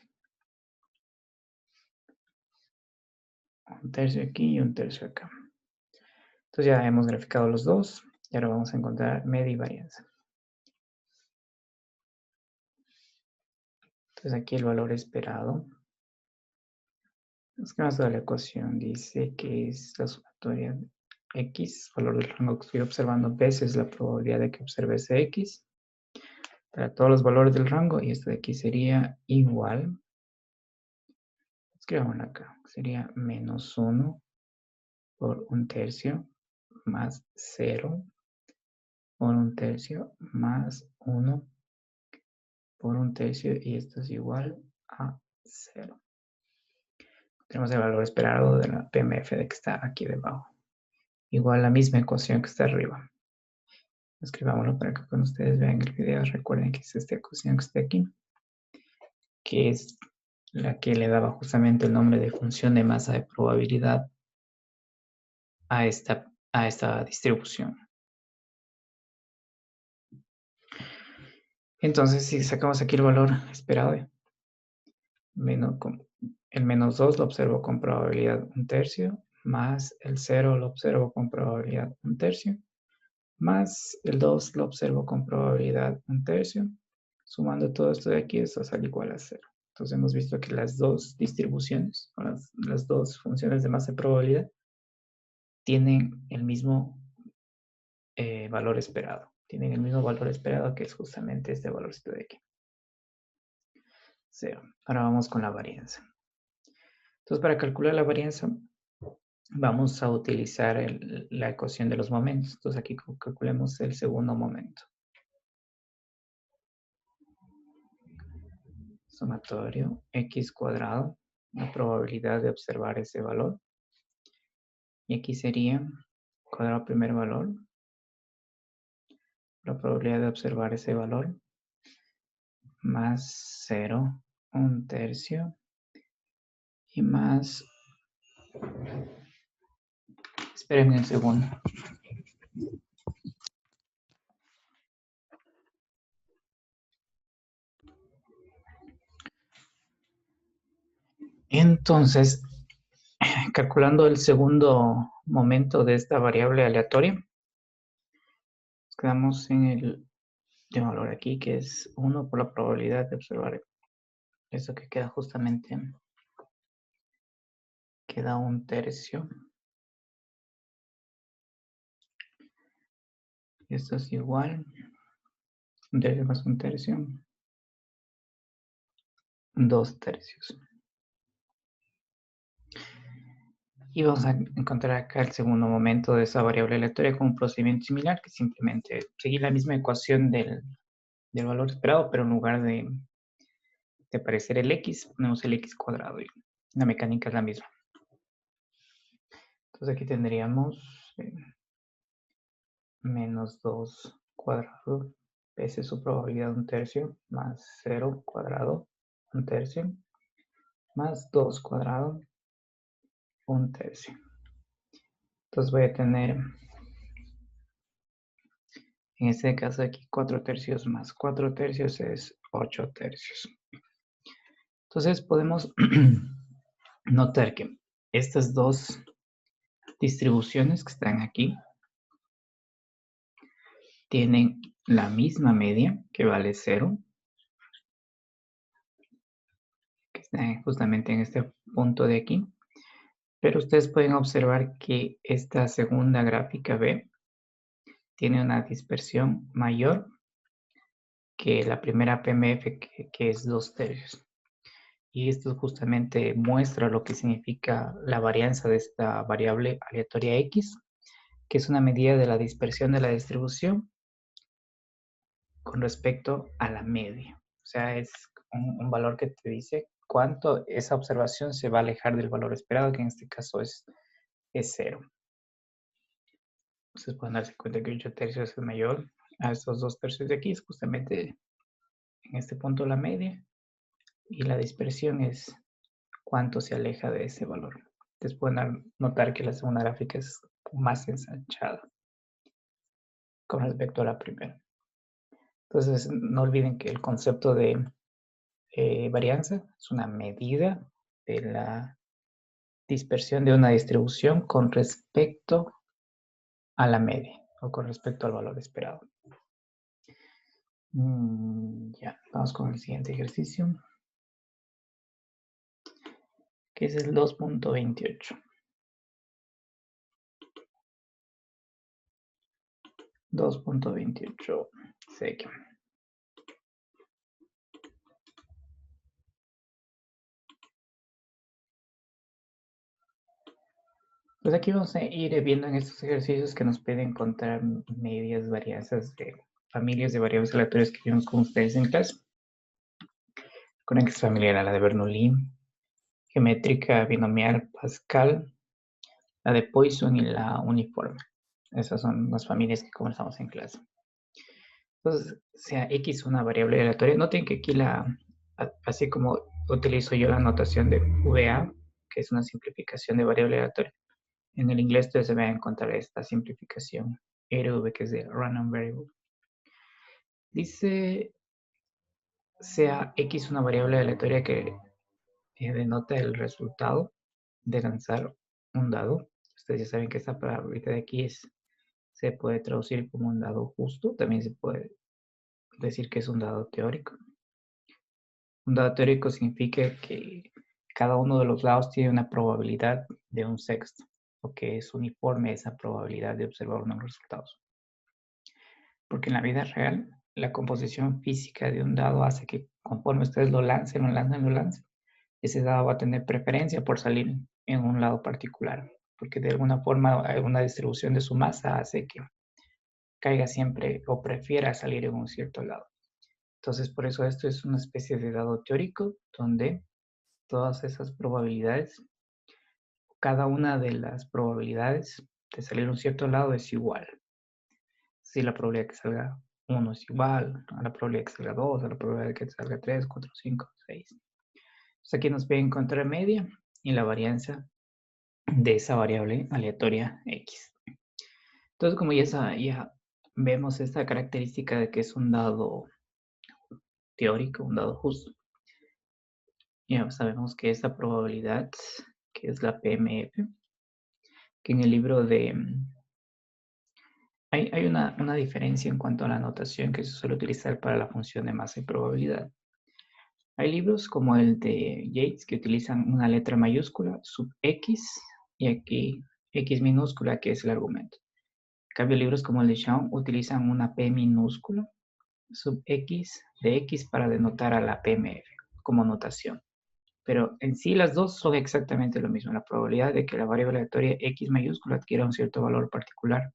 1/3 aquí y 1/3 acá. Entonces ya hemos graficado los dos y ahora vamos a encontrar media y varianza. Entonces aquí el valor esperado. Buscamos toda la ecuación. Dice que es la sumatoria de X, valor del rango que estoy observando, veces la probabilidad de que observe ese X, para todos los valores del rango, y esto de aquí sería igual. Escribámoslo acá. Sería menos 1 por 1/3 más 0 por 1/3 más 1 por 1/3 y esto es igual a 0. Tenemos el valor esperado de la PMF de que está aquí debajo. Igual la misma ecuación que está arriba. Escribámoslo para que cuando ustedes vean el video recuerden que es esta ecuación que está aquí, que es la que le daba justamente el nombre de función de masa de probabilidad a esta distribución. Entonces, si sacamos aquí el valor esperado, el menos 2 lo observo con probabilidad 1/3, más el 0 lo observo con probabilidad 1/3, más el 2 lo observo con probabilidad 1/3. Sumando todo esto de aquí, esto sale igual a 0. Entonces hemos visto que las dos distribuciones, o las dos funciones de masa de probabilidad, tienen el mismo valor esperado. Tienen el mismo valor esperado, que es justamente este valorcito de aquí. 0. Ahora vamos con la varianza. Entonces, para calcular la varianza, vamos a utilizar la ecuación de los momentos. Entonces, aquí calculemos el segundo momento. Sumatorio x cuadrado, la probabilidad de observar ese valor. Y aquí sería cuadrado primer valor, la probabilidad de observar ese valor, más 0, 1/3, y más, espérenme un segundo. Entonces, calculando el segundo momento de esta variable aleatoria, nos quedamos en el de valor aquí, que es 1 por la probabilidad de observar eso que queda justamente, queda 1/3. Esto es igual, 1/3 más 1/3, 2/3. Y vamos a encontrar acá el segundo momento de esa variable aleatoria con un procedimiento similar, que simplemente seguir la misma ecuación del valor esperado, pero en lugar de aparecer el x, ponemos el x cuadrado y la mecánica es la misma. Entonces aquí tendríamos menos 2 cuadrado, esa es su probabilidad 1/3, más 0 cuadrado, 1/3, más 2 cuadrado, 1/3. Entonces voy a tener, en este caso aquí, 4/3 más 4/3 es 8/3. Entonces podemos notar que estas dos distribuciones que están aquí tienen la misma media, que vale 0, que está justamente en este punto de aquí. Pero ustedes pueden observar que esta segunda gráfica B tiene una dispersión mayor que la primera PMF, que es 2/3. Y esto justamente muestra lo que significa la varianza de esta variable aleatoria X, que es una medida de la dispersión de la distribución con respecto a la media. O sea, es un valor que te dice cuánto esa observación se va a alejar del valor esperado, que en este caso es 0. Entonces pueden darse cuenta que 8/3 es mayor a estos 2/3 de aquí, es justamente en este punto la media, y la dispersión es cuánto se aleja de ese valor. Entonces pueden notar que la segunda gráfica es más ensanchada con respecto a la primera. Entonces no olviden que el concepto de varianza es una medida de la dispersión de una distribución con respecto a la media o con respecto al valor esperado. Ya, vamos con el siguiente ejercicio, que es el 2.28. 2.28 sec. Pues aquí vamos a ir viendo en estos ejercicios que nos pueden encontrar medias varianzas de familias de variables aleatorias que vimos con ustedes en clase. Con X familiar a la de Bernoulli, geométrica binomial Pascal, la de Poisson y la uniforme. Esas son las familias que comenzamos en clase. Entonces, sea X una variable aleatoria, noten que aquí así como utilizo yo la notación de VA, que es una simplificación de variable aleatoria, en el inglés ustedes se van a encontrar esta simplificación RV, que es de random variable. Dice, sea X una variable aleatoria que denota el resultado de lanzar un dado. Ustedes ya saben que esta palabra de aquí se puede traducir como un dado justo, también se puede decir que es un dado teórico. Un dado teórico significa que cada uno de los lados tiene una probabilidad de un sexto, o que es uniforme esa probabilidad de observar unos resultados. Porque en la vida real, la composición física de un dado hace que conforme ustedes lo lancen, ese dado va a tener preferencia por salir en un lado particular, porque de alguna forma una distribución de su masa hace que caiga siempre o prefiera salir en un cierto lado. Entonces, por eso esto es una especie de dado teórico donde todas esas probabilidades, cada una de las probabilidades de salir a un cierto lado es igual. Si la probabilidad de que salga 1 es igual a la probabilidad de que salga 2, a la probabilidad de que salga 3, 4, 5, 6. Entonces aquí nos puede encontrar media y la varianza de esa variable aleatoria X. Entonces, como ya vemos esta característica de que es un dado teórico, un dado justo, ya sabemos que esa probabilidad, que es la PMF, que en el libro de... Hay una diferencia en cuanto a la notación que se suele utilizar para la función de masa y probabilidad. Hay libros como el de Yates que utilizan una letra mayúscula, sub X, y aquí X minúscula, que es el argumento. En cambio, libros como el de Shawn utilizan una P minúscula, sub X, de X para denotar a la PMF como notación. Pero en sí las dos son exactamente lo mismo. La probabilidad de que la variable aleatoria X mayúscula adquiera un cierto valor particular,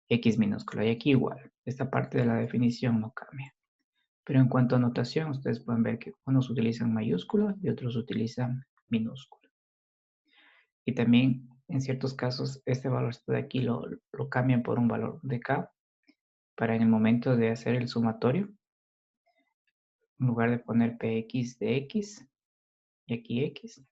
X minúscula. Y aquí igual, esta parte de la definición no cambia. Pero en cuanto a notación, ustedes pueden ver que unos utilizan mayúscula y otros utilizan minúscula. Y también, en ciertos casos, este valor de aquí lo cambian por un valor de K para en el momento de hacer el sumatorio, en lugar de poner Px de X y aquí X,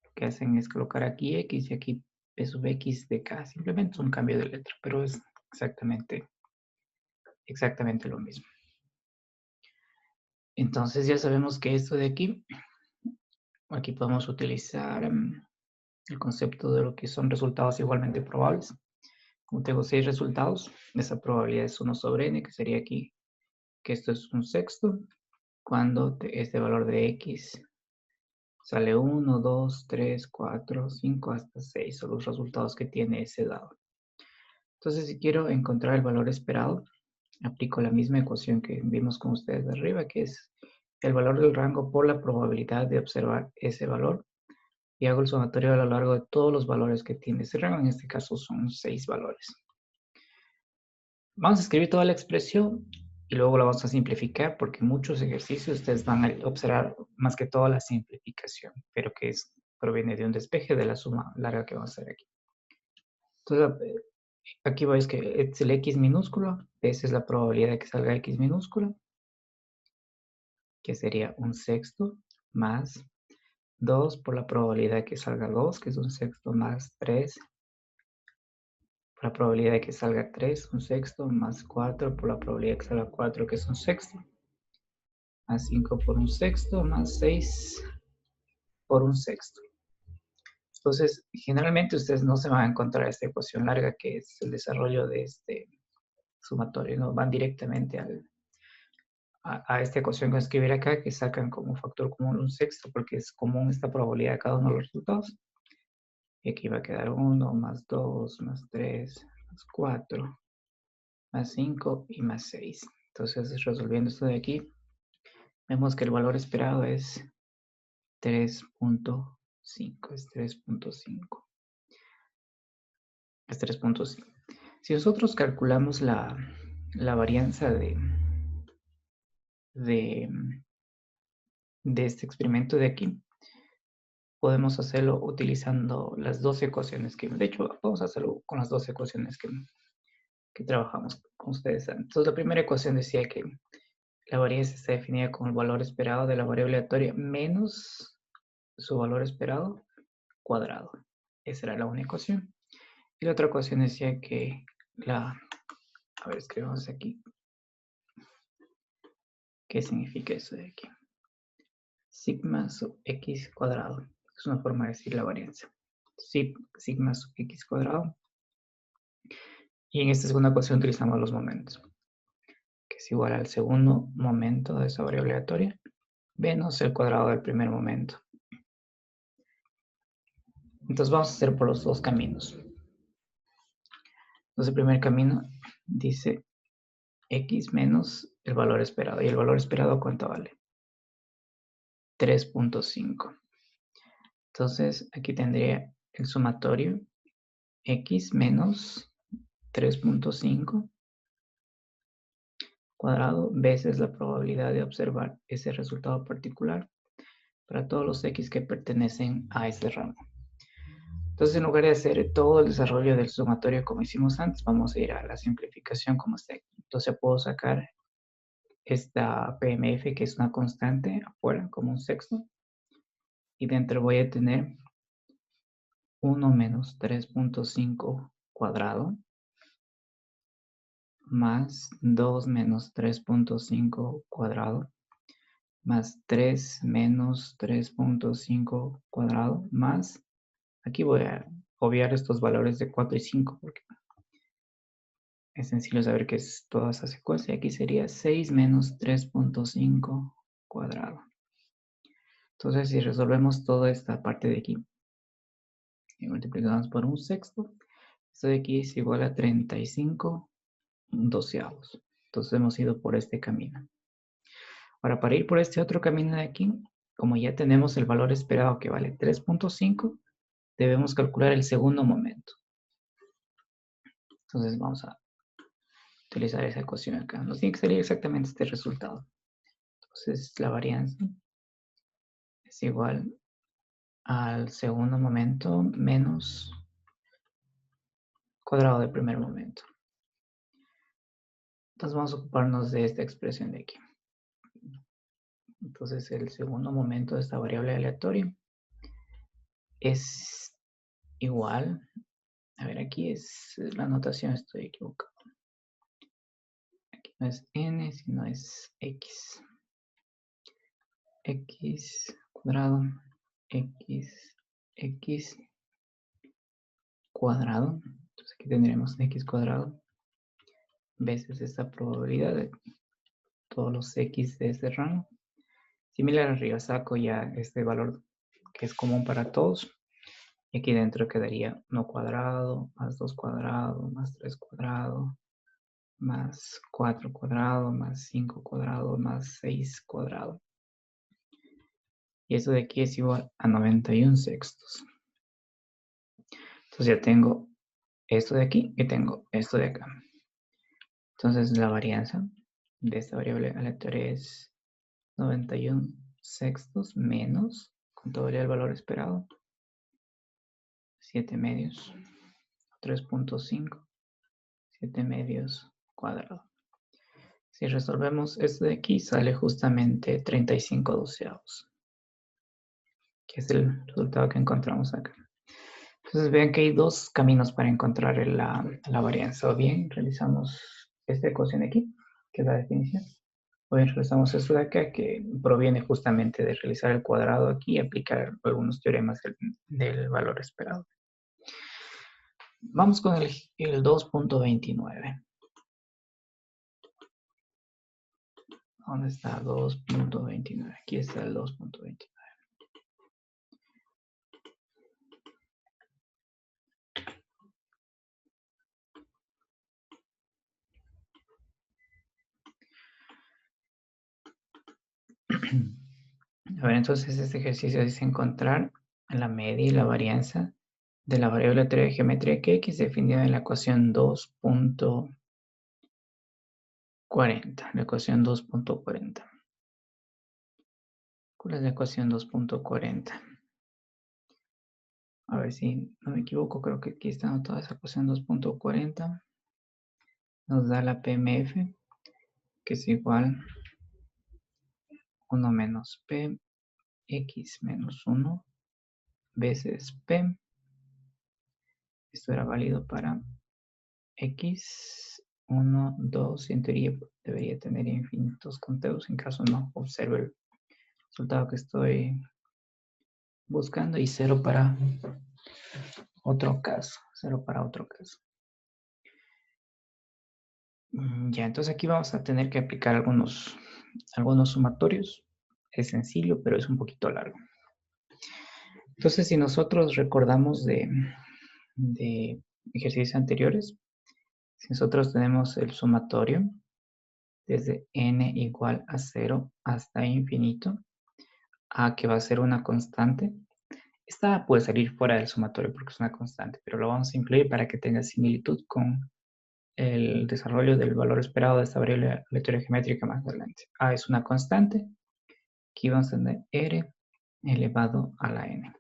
lo que hacen es colocar aquí X y aquí P sub X de K. Simplemente es un cambio de letra, pero es exactamente lo mismo. Entonces ya sabemos que esto de aquí podemos utilizar el concepto de lo que son resultados igualmente probables. Como tengo 6 resultados, esa probabilidad es 1 sobre n, que sería aquí, que esto es un sexto, cuando este valor de x sale 1, 2, 3, 4, 5, hasta 6, son los resultados que tiene ese dado. Entonces, si quiero encontrar el valor esperado, aplico la misma ecuación que vimos con ustedes de arriba, que es el valor del rango por la probabilidad de observar ese valor, y hago el sumatorio a lo largo de todos los valores que tiene ese rango. En este caso son 6 valores. Vamos a escribir toda la expresión y luego la vamos a simplificar porque muchos ejercicios ustedes van a observar más que todo la simplificación, pero que proviene de un despeje de la suma larga que vamos a hacer aquí. Entonces, aquí veis que es el x minúsculo, esa es la probabilidad de que salga x minúsculo, que sería un sexto más 2 por la probabilidad de que salga 2, que es un sexto más 3, por la probabilidad de que salga 3, un sexto, más 4 por la probabilidad de que salga 4, que es un sexto, más 5 por un sexto, más 6 por un sexto. Entonces, generalmente ustedes no se van a encontrar esta ecuación larga que es el desarrollo de este sumatorio, no van directamente a esta ecuación que voy a escribir acá, que sacan como factor común un sexto, porque es común esta probabilidad de cada uno de los resultados. Y aquí va a quedar 1, más 2, más 3, más 4, más 5 y más 6. Entonces, resolviendo esto de aquí, vemos que el valor esperado es 3.5, es 3.5. es 3.5. Si nosotros calculamos la varianza de este experimento de aquí, podemos hacerlo utilizando las dos ecuaciones de hecho, vamos a hacerlo con las dos ecuaciones que trabajamos con ustedes antes. Entonces, la primera ecuación decía que la varianza está definida como el valor esperado de la variable aleatoria menos su valor esperado cuadrado. Esa era la una ecuación. Y la otra ecuación decía que a ver, escribamos aquí. ¿Qué significa eso de aquí? Sigma sub x cuadrado. Es una forma de decir la varianza. Sigma sub x cuadrado. Y en esta segunda ecuación utilizamos los momentos, que es igual al segundo momento de esa variable aleatoria menos el cuadrado del primer momento. Entonces vamos a hacer por los dos caminos. Entonces el primer camino dice x menos el valor esperado. ¿Y el valor esperado cuánto vale? 3.5. Entonces aquí tendría el sumatorio x menos 3.5 cuadrado veces la probabilidad de observar ese resultado particular para todos los x que pertenecen a ese rango. Entonces, en lugar de hacer todo el desarrollo del sumatorio como hicimos antes, vamos a ir a la simplificación como está aquí. Entonces, puedo sacar esta PMF, que es una constante, afuera, como un sexto. Y dentro voy a tener 1 menos 3.5 cuadrado más 2 menos 3.5 cuadrado más 3 menos 3.5 cuadrado más, aquí voy a obviar estos valores de 4 y 5 porque es sencillo saber que es toda esa secuencia. Aquí sería 6 menos 3.5 cuadrado. Entonces, si resolvemos toda esta parte de aquí y multiplicamos por un sexto, esto de aquí es igual a 35 doceavos. Entonces, hemos ido por este camino. Ahora, para ir por este otro camino de aquí, como ya tenemos el valor esperado que vale 3.5, debemos calcular el segundo momento. Entonces, vamos a utilizar esa ecuación acá. Nos tiene que salir exactamente este resultado. Entonces, la varianza es igual al segundo momento menos cuadrado del primer momento. Entonces vamos a ocuparnos de esta expresión de aquí. Entonces el segundo momento de esta variable aleatoria es igual, a ver, aquí es la notación, estoy equivocado. Aquí no es n, sino es x. X cuadrado, x cuadrado. Entonces aquí tendremos x cuadrado veces esta probabilidad de todos los x de este rango. Similar arriba, saco ya este valor que es común para todos. Y aquí dentro quedaría 1 cuadrado, más 2 cuadrado, más 3 cuadrado, más 4 cuadrado, más 5 cuadrado, más 6 cuadrado. Y eso de aquí es igual a 91 sextos. Entonces ya tengo esto de aquí y tengo esto de acá. Entonces la varianza de esta variable aleatoria es 91 sextos menos, ¿cuánto valía el valor esperado? 7 medios, 3.5, 7 medios cuadrado. Si resolvemos esto de aquí, sale justamente 35 doceavos, que es el resultado que encontramos acá. Entonces vean que hay dos caminos para encontrar la varianza. O bien realizamos esta ecuación de aquí, que es la definición, o bien realizamos esto de acá, que proviene justamente de realizar el cuadrado aquí y aplicar algunos teoremas del valor esperado. Vamos con el 2.29. ¿Dónde está 2.29? Aquí está el 2.29. A ver, entonces este ejercicio dice encontrar la media y la varianza de la variable teoría de geometría que x definida en la ecuación 2.40. La ecuación 2.40. ¿Cuál es la ecuación 2.40? A ver si no me equivoco, creo que aquí está anotada esa ecuación 2.40. Nos da la PMF, que es igual 1 menos P, X menos 1 veces P. Esto era válido para X, 1, 2, y en teoría debería tener infinitos conteos. En caso no, observe el resultado que estoy buscando y 0 para otro caso. 0 para otro caso. Ya, entonces aquí vamos a tener que aplicar algunos sumatorios. Es sencillo, pero es un poquito largo. Entonces, si nosotros recordamos de ejercicios anteriores, si nosotros tenemos el sumatorio desde n igual a 0 hasta infinito, a que va a ser una constante, esta puede salir fuera del sumatorio porque es una constante, pero lo vamos a incluir para que tenga similitud con el desarrollo del valor esperado de esta variable aleatoria geométrica más adelante. A es una constante, aquí vamos a tener r elevado a la n.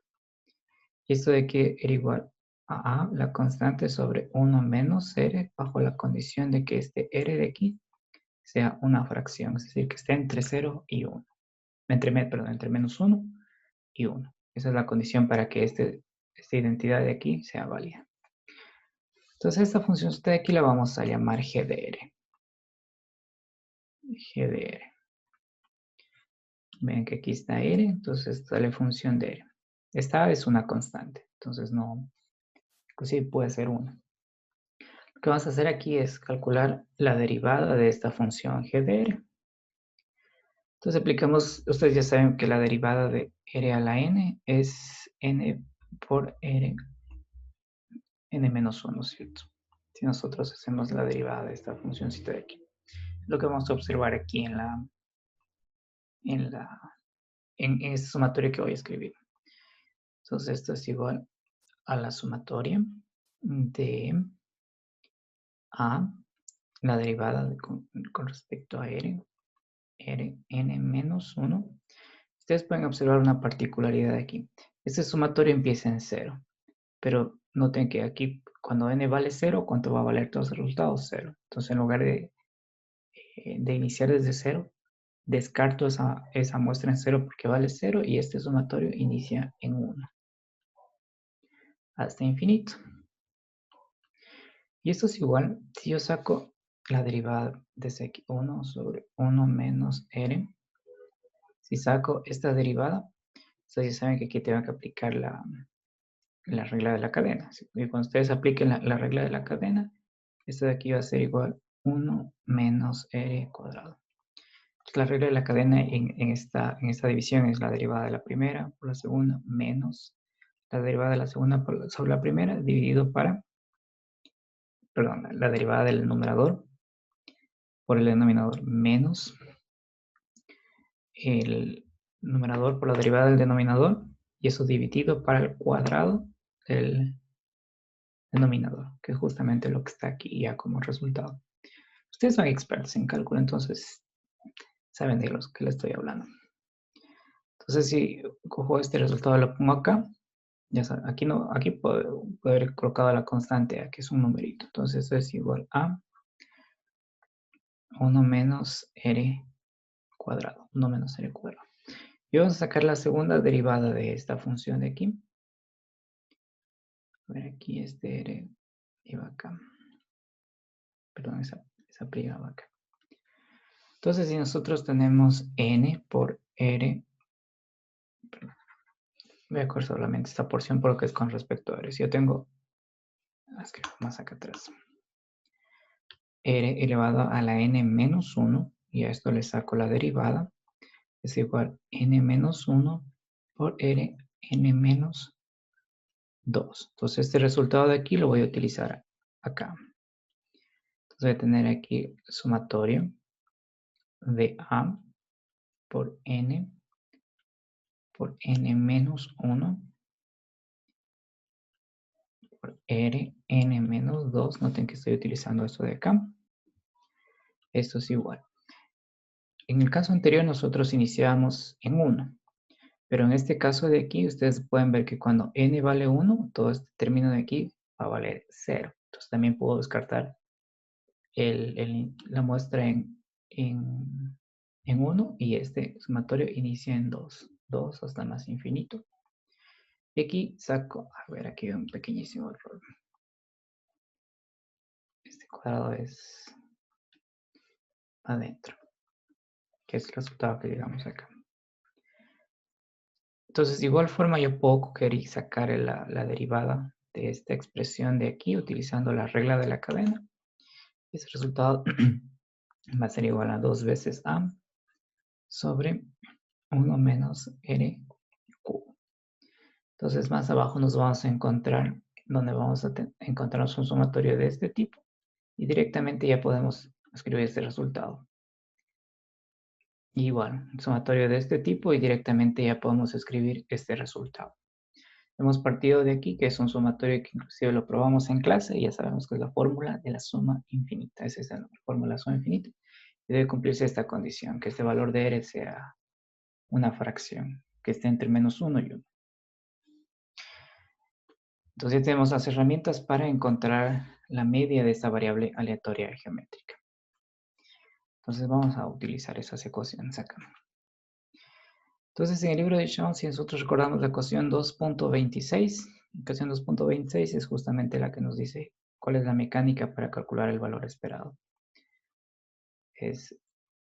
Y esto de que r igual a la constante sobre 1 menos r bajo la condición de que este r de aquí sea una fracción, es decir, que esté entre 0 y 1. Entre menos 1 y 1. Esa es la condición para que esta identidad de aquí sea válida. Entonces esta función de aquí la vamos a llamar g de r. G de r. Ven que aquí está r, entonces esta es la función de r. Esta es una constante, entonces no, inclusive puede ser 1. Lo que vamos a hacer aquí es calcular la derivada de esta función g de r. Entonces aplicamos, ustedes ya saben que la derivada de r a la n es n por r n menos 1, ¿cierto? Si nosotros hacemos la derivada de esta funcióncita de aquí. Lo que vamos a observar aquí en este sumatorio que voy a escribir. Entonces esto es igual a la sumatoria de a la derivada con respecto a r n menos 1. Ustedes pueden observar una particularidad aquí. Este sumatorio empieza en 0, pero noten que aquí cuando n vale 0, ¿cuánto va a valer todos los resultados? 0. Entonces en lugar de iniciar desde 0, descarto esa muestra en 0 porque vale 0 y este sumatorio inicia en 1 hasta infinito. Y esto es igual si yo saco la derivada de aquí, 1 sobre 1 menos r. Si saco esta derivada, ustedes ya saben que aquí tengo que aplicar la regla de la cadena. Y cuando ustedes apliquen la regla de la cadena, esto de aquí va a ser igual 1 menos r cuadrado. Entonces, la regla de la cadena en esta división es la derivada de la primera por la segunda menos la derivada de la segunda sobre la primera dividido para, perdón, la derivada del numerador por el denominador menos el numerador por la derivada del denominador y eso dividido para el cuadrado del denominador, que es justamente lo que está aquí ya como resultado. Ustedes son expertos en cálculo, entonces saben de los que les estoy hablando. Entonces, si cojo este resultado y lo pongo acá, ya saben, aquí puedo haber colocado la constante A, que es un numerito. Entonces, esto es igual a 1 menos r cuadrado. 1 menos r cuadrado. Y vamos a sacar la segunda derivada de esta función de aquí. A ver, aquí este r iba acá. Perdón, esa prima va acá. Entonces, si nosotros tenemos n por r, perdón, voy a coger solamente esta porción por lo que es con respecto a r. Si yo tengo, es que más acá atrás, r elevado a la n menos 1, y a esto le saco la derivada, es igual n menos 1 por r n menos 2. Entonces, este resultado de aquí lo voy a utilizar acá. Entonces, voy a tener aquí sumatorio de a por n menos 1 Rn menos 2. Noten que estoy utilizando esto de acá. Esto es igual. En el caso anterior nosotros iniciábamos en 1. Pero en este caso de aquí, ustedes pueden ver que cuando n vale 1, todo este término de aquí va a valer 0. Entonces también puedo descartar la muestra en 1 y este sumatorio inicia en 2. 2 hasta más infinito. Y aquí saco, a ver, aquí hay un pequeñísimo error. Este cuadrado es adentro, que es el resultado que llegamos acá. Entonces, de igual forma, yo puedo coger y sacar la derivada de esta expresión de aquí utilizando la regla de la cadena. Ese resultado va a ser igual a 2 veces A sobre 1 menos R cubo. Entonces, más abajo nos vamos a encontrar donde vamos a encontrarnos un sumatorio de este tipo y directamente ya podemos escribir este resultado. Igual, un sumatorio de este tipo y directamente ya podemos escribir este resultado. Hemos partido de aquí, que es un sumatorio que inclusive lo probamos en clase y ya sabemos que es la fórmula de la suma infinita. Esa es la fórmula de la suma infinita. Y debe cumplirse esta condición, que este valor de R sea una fracción, que esté entre menos 1 y 1. Entonces ya tenemos las herramientas para encontrar la media de esta variable aleatoria geométrica. Entonces vamos a utilizar esas ecuaciones acá. Entonces en el libro de Shawn, si nosotros recordamos la ecuación 2.26, la ecuación 2.26 es justamente la que nos dice cuál es la mecánica para calcular el valor esperado. Es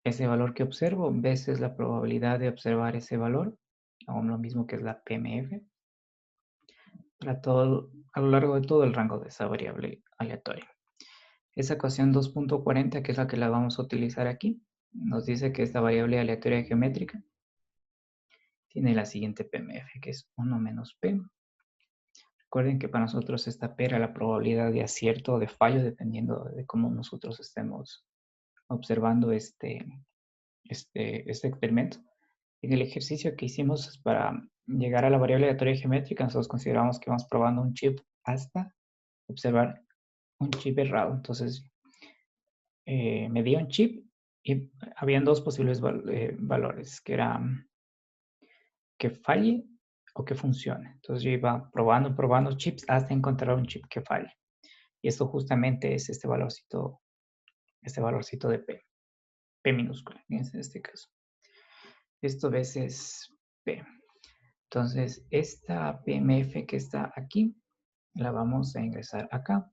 ese valor que observo veces la probabilidad de observar ese valor, o lo mismo que es la PMF, a lo largo de todo el rango de esa variable aleatoria. Esa ecuación 2.40, que es la que la vamos a utilizar aquí, nos dice que esta variable aleatoria geométrica tiene la siguiente PMF, que es 1 menos P. Recuerden que para nosotros esta P era la probabilidad de acierto o de fallo, dependiendo de cómo nosotros estemos observando este experimento. En el ejercicio que hicimos para llegar a la variable aleatoria geométrica, nosotros consideramos que vamos probando un chip hasta observar un chip errado. Entonces, medía un chip y habían dos posibles valores, que era que falle o que funcione. Entonces yo iba probando chips hasta encontrar un chip que falle. Y esto justamente es este valorcito de P minúscula, en este caso. Esto veces P. Entonces, esta PMF que está aquí, la vamos a ingresar acá.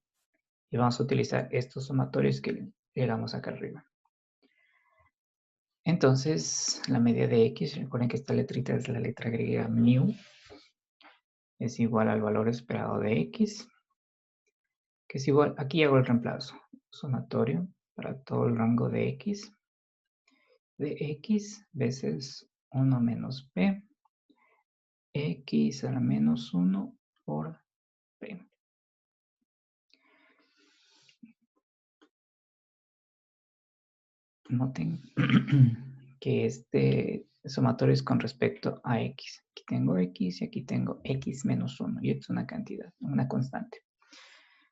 Y vamos a utilizar estos sumatorios que llegamos acá arriba. Entonces, la media de X, recuerden que esta letrita es la letra griega mu, es igual al valor esperado de X, que es igual, aquí hago el reemplazo, sumatorio para todo el rango de X veces 1 menos P, X a la menos 1 por P. Noten que este sumatorio es con respecto a X. Aquí tengo X y aquí tengo X menos 1. Y esto es una cantidad, una constante.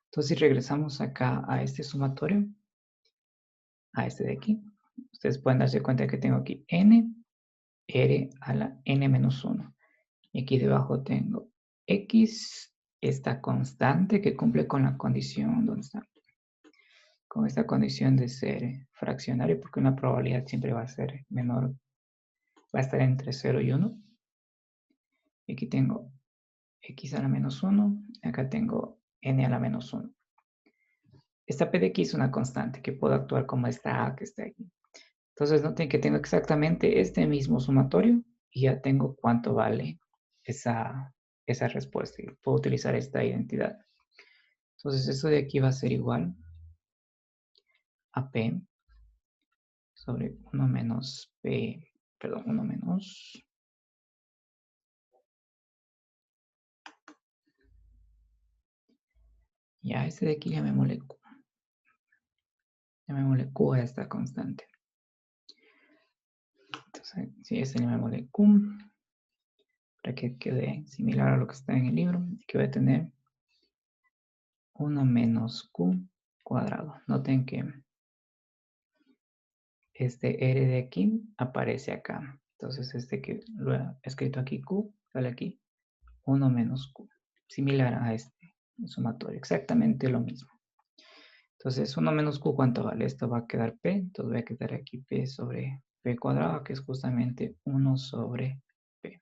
Entonces, si regresamos acá a este sumatorio, a este de aquí, ustedes pueden darse cuenta que tengo aquí N, R a la N menos 1. Y aquí debajo tengo X, esta constante que cumple con la condición, ¿dónde está? Con esta condición de ser fraccionario, porque una probabilidad siempre va a ser menor, va a estar entre 0 y 1. Y aquí tengo X a la menos 1, acá tengo N a la menos 1. Esta P de aquí es una constante que puedo actuar como esta A que está aquí. Entonces noten que tengo exactamente este mismo sumatorio y ya tengo cuánto vale esa respuesta. Y puedo utilizar esta identidad. Entonces esto de aquí va a ser igual a P sobre 1 menos P, perdón, 1 menos ya este de aquí llamémosle Q. Llamémosle Q a esta constante. Entonces, si este llamémosle Q, para que quede similar a lo que está en el libro, que voy a tener 1 menos q cuadrado. Noten que este r de aquí aparece acá. Entonces, este que lo he escrito aquí, q, sale aquí, 1 menos q. Similar a este sumatorio, exactamente lo mismo. Entonces, 1 menos q, ¿cuánto vale? Esto va a quedar p, entonces voy a quedar aquí p sobre p cuadrado, que es justamente 1 sobre p.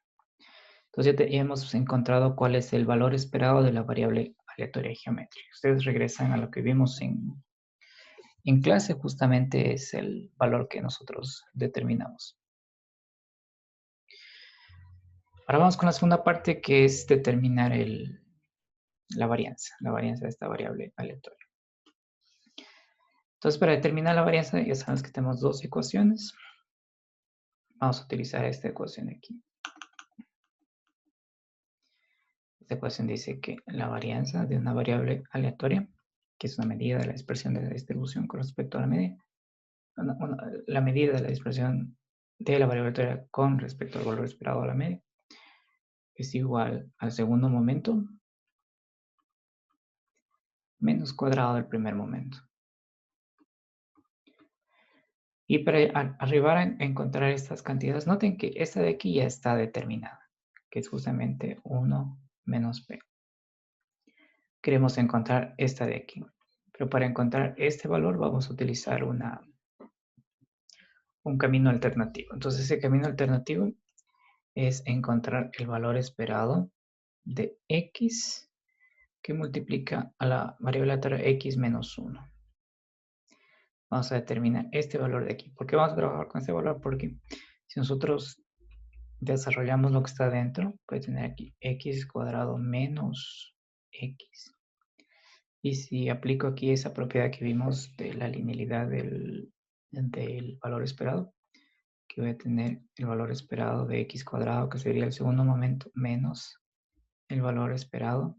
Entonces, ya hemos encontrado cuál es el valor esperado de la variable aleatoria geométrica. Ustedes regresan a lo que vimos en clase, justamente es el valor que nosotros determinamos. Ahora vamos con la segunda parte, que es determinar la varianza de esta variable aleatoria. Entonces, para determinar la varianza, ya sabemos que tenemos dos ecuaciones. Vamos a utilizar esta ecuación de aquí. Esta ecuación dice que la varianza de una variable aleatoria, que es una medida de la expresión de la distribución con respecto a la medida, la medida de la expresión de la variable aleatoria con respecto al valor esperado a la media, es igual al segundo momento menos cuadrado del primer momento. Y para arribar a encontrar estas cantidades, noten que esta de aquí ya está determinada, que es justamente 1 menos p. Queremos encontrar esta de aquí. Pero para encontrar este valor vamos a utilizar un camino alternativo. Entonces ese camino alternativo es encontrar el valor esperado de x que multiplica a la variable aleatoria x menos 1. Vamos a determinar este valor de aquí. ¿Por qué vamos a trabajar con este valor? Porque si nosotros desarrollamos lo que está dentro, puede tener aquí x cuadrado menos x. Y si aplico aquí esa propiedad que vimos de la linealidad del valor esperado, que voy a tener el valor esperado de x cuadrado, que sería el segundo momento, menos el valor esperado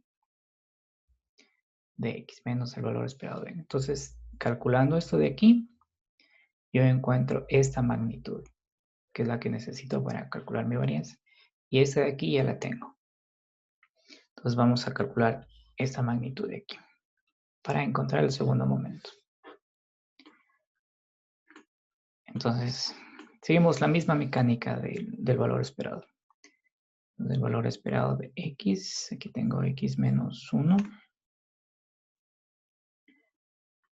de x, menos el valor esperado de n. Entonces, calculando esto de aquí, yo encuentro esta magnitud, que es la que necesito para calcular mi varianza. Y esta de aquí ya la tengo. Entonces vamos a calcular esta magnitud de aquí para encontrar el segundo momento. Entonces, seguimos la misma mecánica del valor esperado. Del valor esperado de x, aquí tengo x menos 1.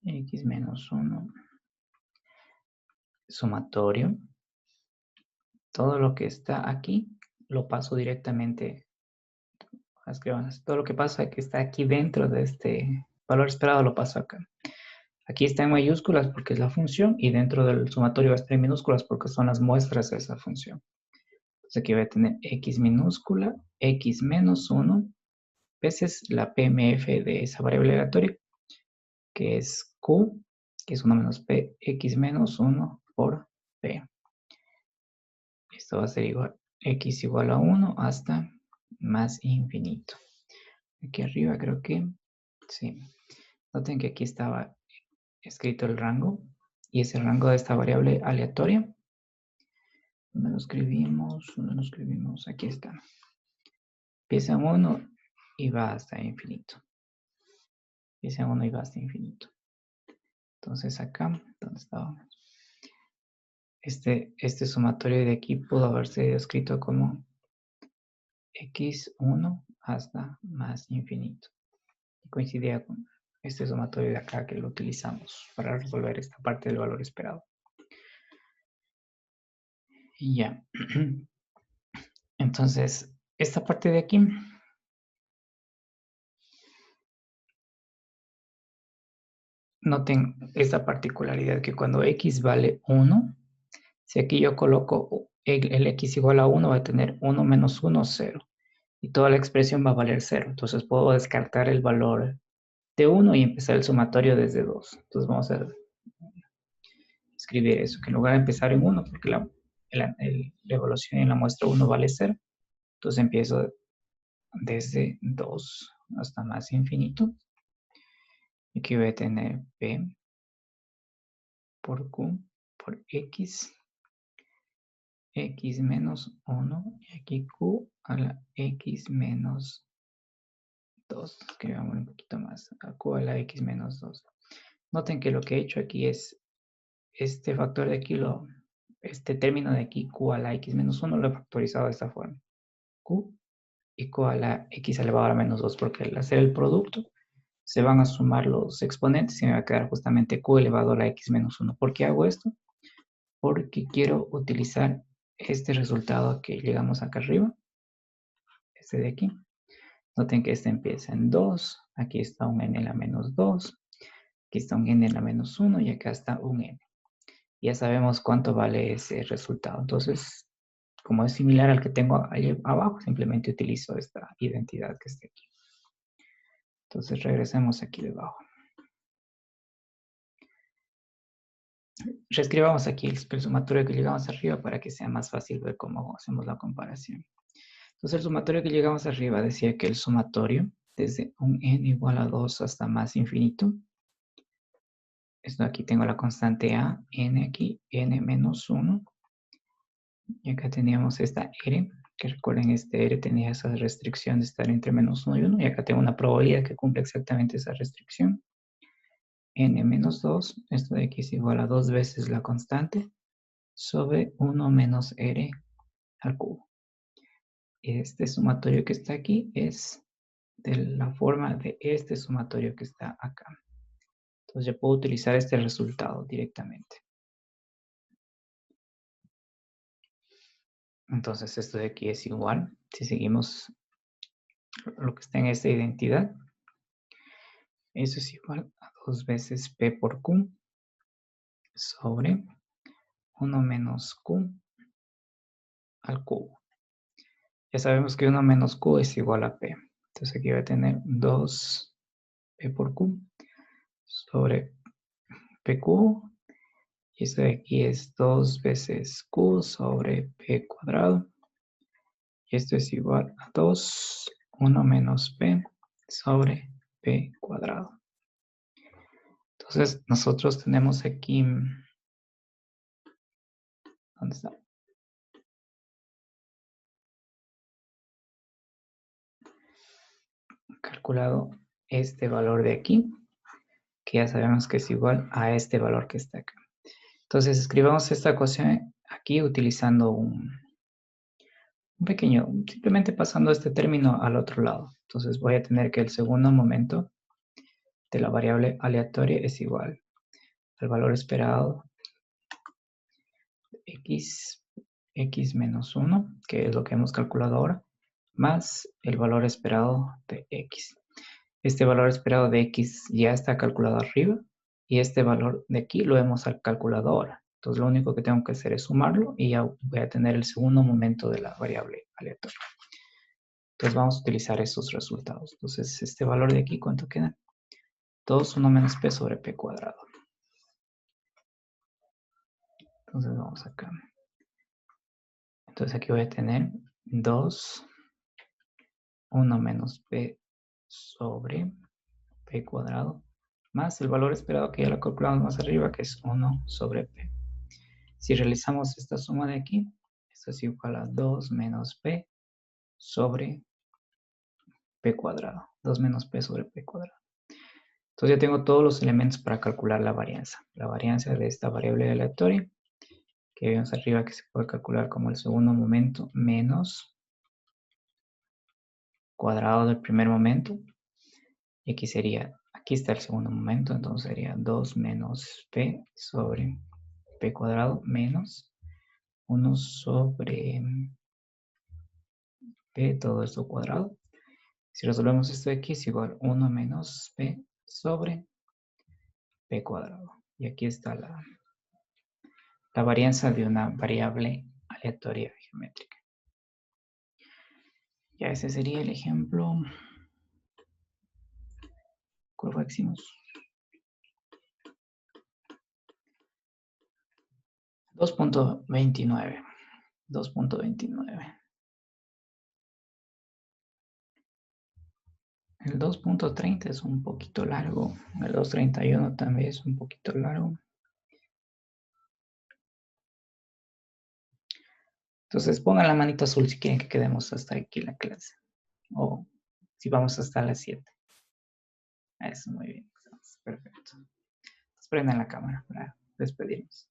X menos 1. Sumatorio. Todo lo que está aquí lo paso directamente a las escribanas. Todo lo que pasa que está aquí dentro de este valor esperado lo paso acá. Aquí está en mayúsculas porque es la función y dentro del sumatorio va a estar en minúsculas porque son las muestras de esa función. Entonces aquí voy a tener x minúscula, x menos 1, veces la PMF de esa variable aleatoria, que es q, que es 1 menos p, x menos 1 por p. Esto va a ser igual, x igual a 1 hasta más infinito. Aquí arriba creo que, sí. Noten que aquí estaba escrito el rango y ese rango de esta variable aleatoria. ¿Dónde lo escribimos? ¿Dónde lo escribimos? Aquí está. Empieza en 1 y va hasta infinito. Empieza en 1 y va hasta infinito. Entonces acá, ¿dónde estábamos? Este sumatorio de aquí pudo haberse escrito como x1 hasta más infinito. Y coincidía con este sumatorio de acá que lo utilizamos para resolver esta parte del valor esperado. Y ya. Entonces, esta parte de aquí, noten esta particularidad que cuando x vale 1, si aquí yo coloco el x igual a 1, va a tener 1 menos 1, 0. Y toda la expresión va a valer 0. Entonces puedo descartar el valor de 1 y empezar el sumatorio desde 2. Entonces vamos a escribir eso, que en lugar de empezar en 1, porque la evaluación en la muestra 1 vale 0, entonces empiezo desde 2 hasta más infinito. Y aquí voy a tener p por q por x menos 1, y aquí q a la x menos 2, escribamos un poquito más, a q a la x menos 2. Noten que lo que he hecho aquí es, este factor de aquí, este término de aquí, q a la x menos 1, lo he factorizado de esta forma. Q y q a la x elevado a la menos 2, porque al hacer el producto, se van a sumar los exponentes y me va a quedar justamente q elevado a la x menos 1. ¿Por qué hago esto? Porque quiero utilizar este resultado que llegamos acá arriba, este de aquí. Noten que este empieza en 2, aquí está un n en la menos 2, aquí está un n en la menos 1 y acá está un n. Ya sabemos cuánto vale ese resultado. Entonces, como es similar al que tengo ahí abajo, simplemente utilizo esta identidad que está aquí. Entonces, regresemos aquí debajo. Reescribamos aquí el sumatorio que llegamos arriba para que sea más fácil ver cómo hacemos la comparación. Entonces, el sumatorio que llegamos arriba decía que el sumatorio, desde un n igual a 2 hasta más infinito, esto aquí tengo la constante a, n aquí, n menos 1, y acá teníamos esta r, que recuerden, este r tenía esa restricción de estar entre menos 1 y 1, y acá tengo una probabilidad que cumple exactamente esa restricción. N menos 2, esto de aquí es igual a 2 veces la constante, sobre 1 menos r al cubo. Este sumatorio que está aquí es de la forma de este sumatorio que está acá. Entonces yo puedo utilizar este resultado directamente. Entonces esto de aquí es igual, si seguimos lo que está en esta identidad, eso es igual a 2 veces P por Q sobre 1 menos Q al cubo. Ya sabemos que 1 menos Q es igual a P. Entonces aquí voy a tener 2 P por Q sobre P cubo. Y esto de aquí es 2 veces Q sobre P cuadrado. Y esto es igual a 2, 1 menos P sobre P cuadrado. Entonces, nosotros tenemos aquí, ¿dónde está? Calculado este valor de aquí, que ya sabemos que es igual a este valor que está acá. Entonces, escribamos esta ecuación aquí utilizando un pequeño, simplemente pasando este término al otro lado. Entonces, voy a tener que el segundo momento de la variable aleatoria es igual al valor esperado x menos 1, que es lo que hemos calculado ahora, más el valor esperado de x. Este valor esperado de x ya está calculado arriba y este valor de aquí lo hemos calculado ahora. Entonces lo único que tengo que hacer es sumarlo y ya voy a tener el segundo momento de la variable aleatoria. Entonces vamos a utilizar esos resultados. Entonces este valor de aquí, ¿cuánto queda? 2, 1 menos p sobre p cuadrado. Entonces vamos acá. Entonces aquí voy a tener 2, 1 menos p sobre p cuadrado, más el valor esperado que ya lo calculamos más arriba, que es 1 sobre p. Si realizamos esta suma de aquí, esto es igual a 2 menos p sobre p cuadrado. 2 menos p sobre p cuadrado. Entonces ya tengo todos los elementos para calcular la varianza. La varianza de esta variable aleatoria, que vemos arriba que se puede calcular como el segundo momento menos cuadrado del primer momento. Y aquí sería, aquí está el segundo momento, entonces sería 2 menos p sobre p cuadrado menos 1 sobre p, todo esto cuadrado. Si resolvemos esto de aquí es igual a 1 menos p sobre p cuadrado. Y aquí está la varianza de una variable aleatoria geométrica. Ya ese sería el ejemplo. ¿Cuál fue que hicimos? 2.29. 2.29. El 2.30 es un poquito largo. El 2.31 también es un poquito largo. Entonces pongan la manita azul si quieren que quedemos hasta aquí la clase. O Si vamos hasta las 7. Eso, muy bien. Perfecto. Entonces, prendan la cámara para despedirnos.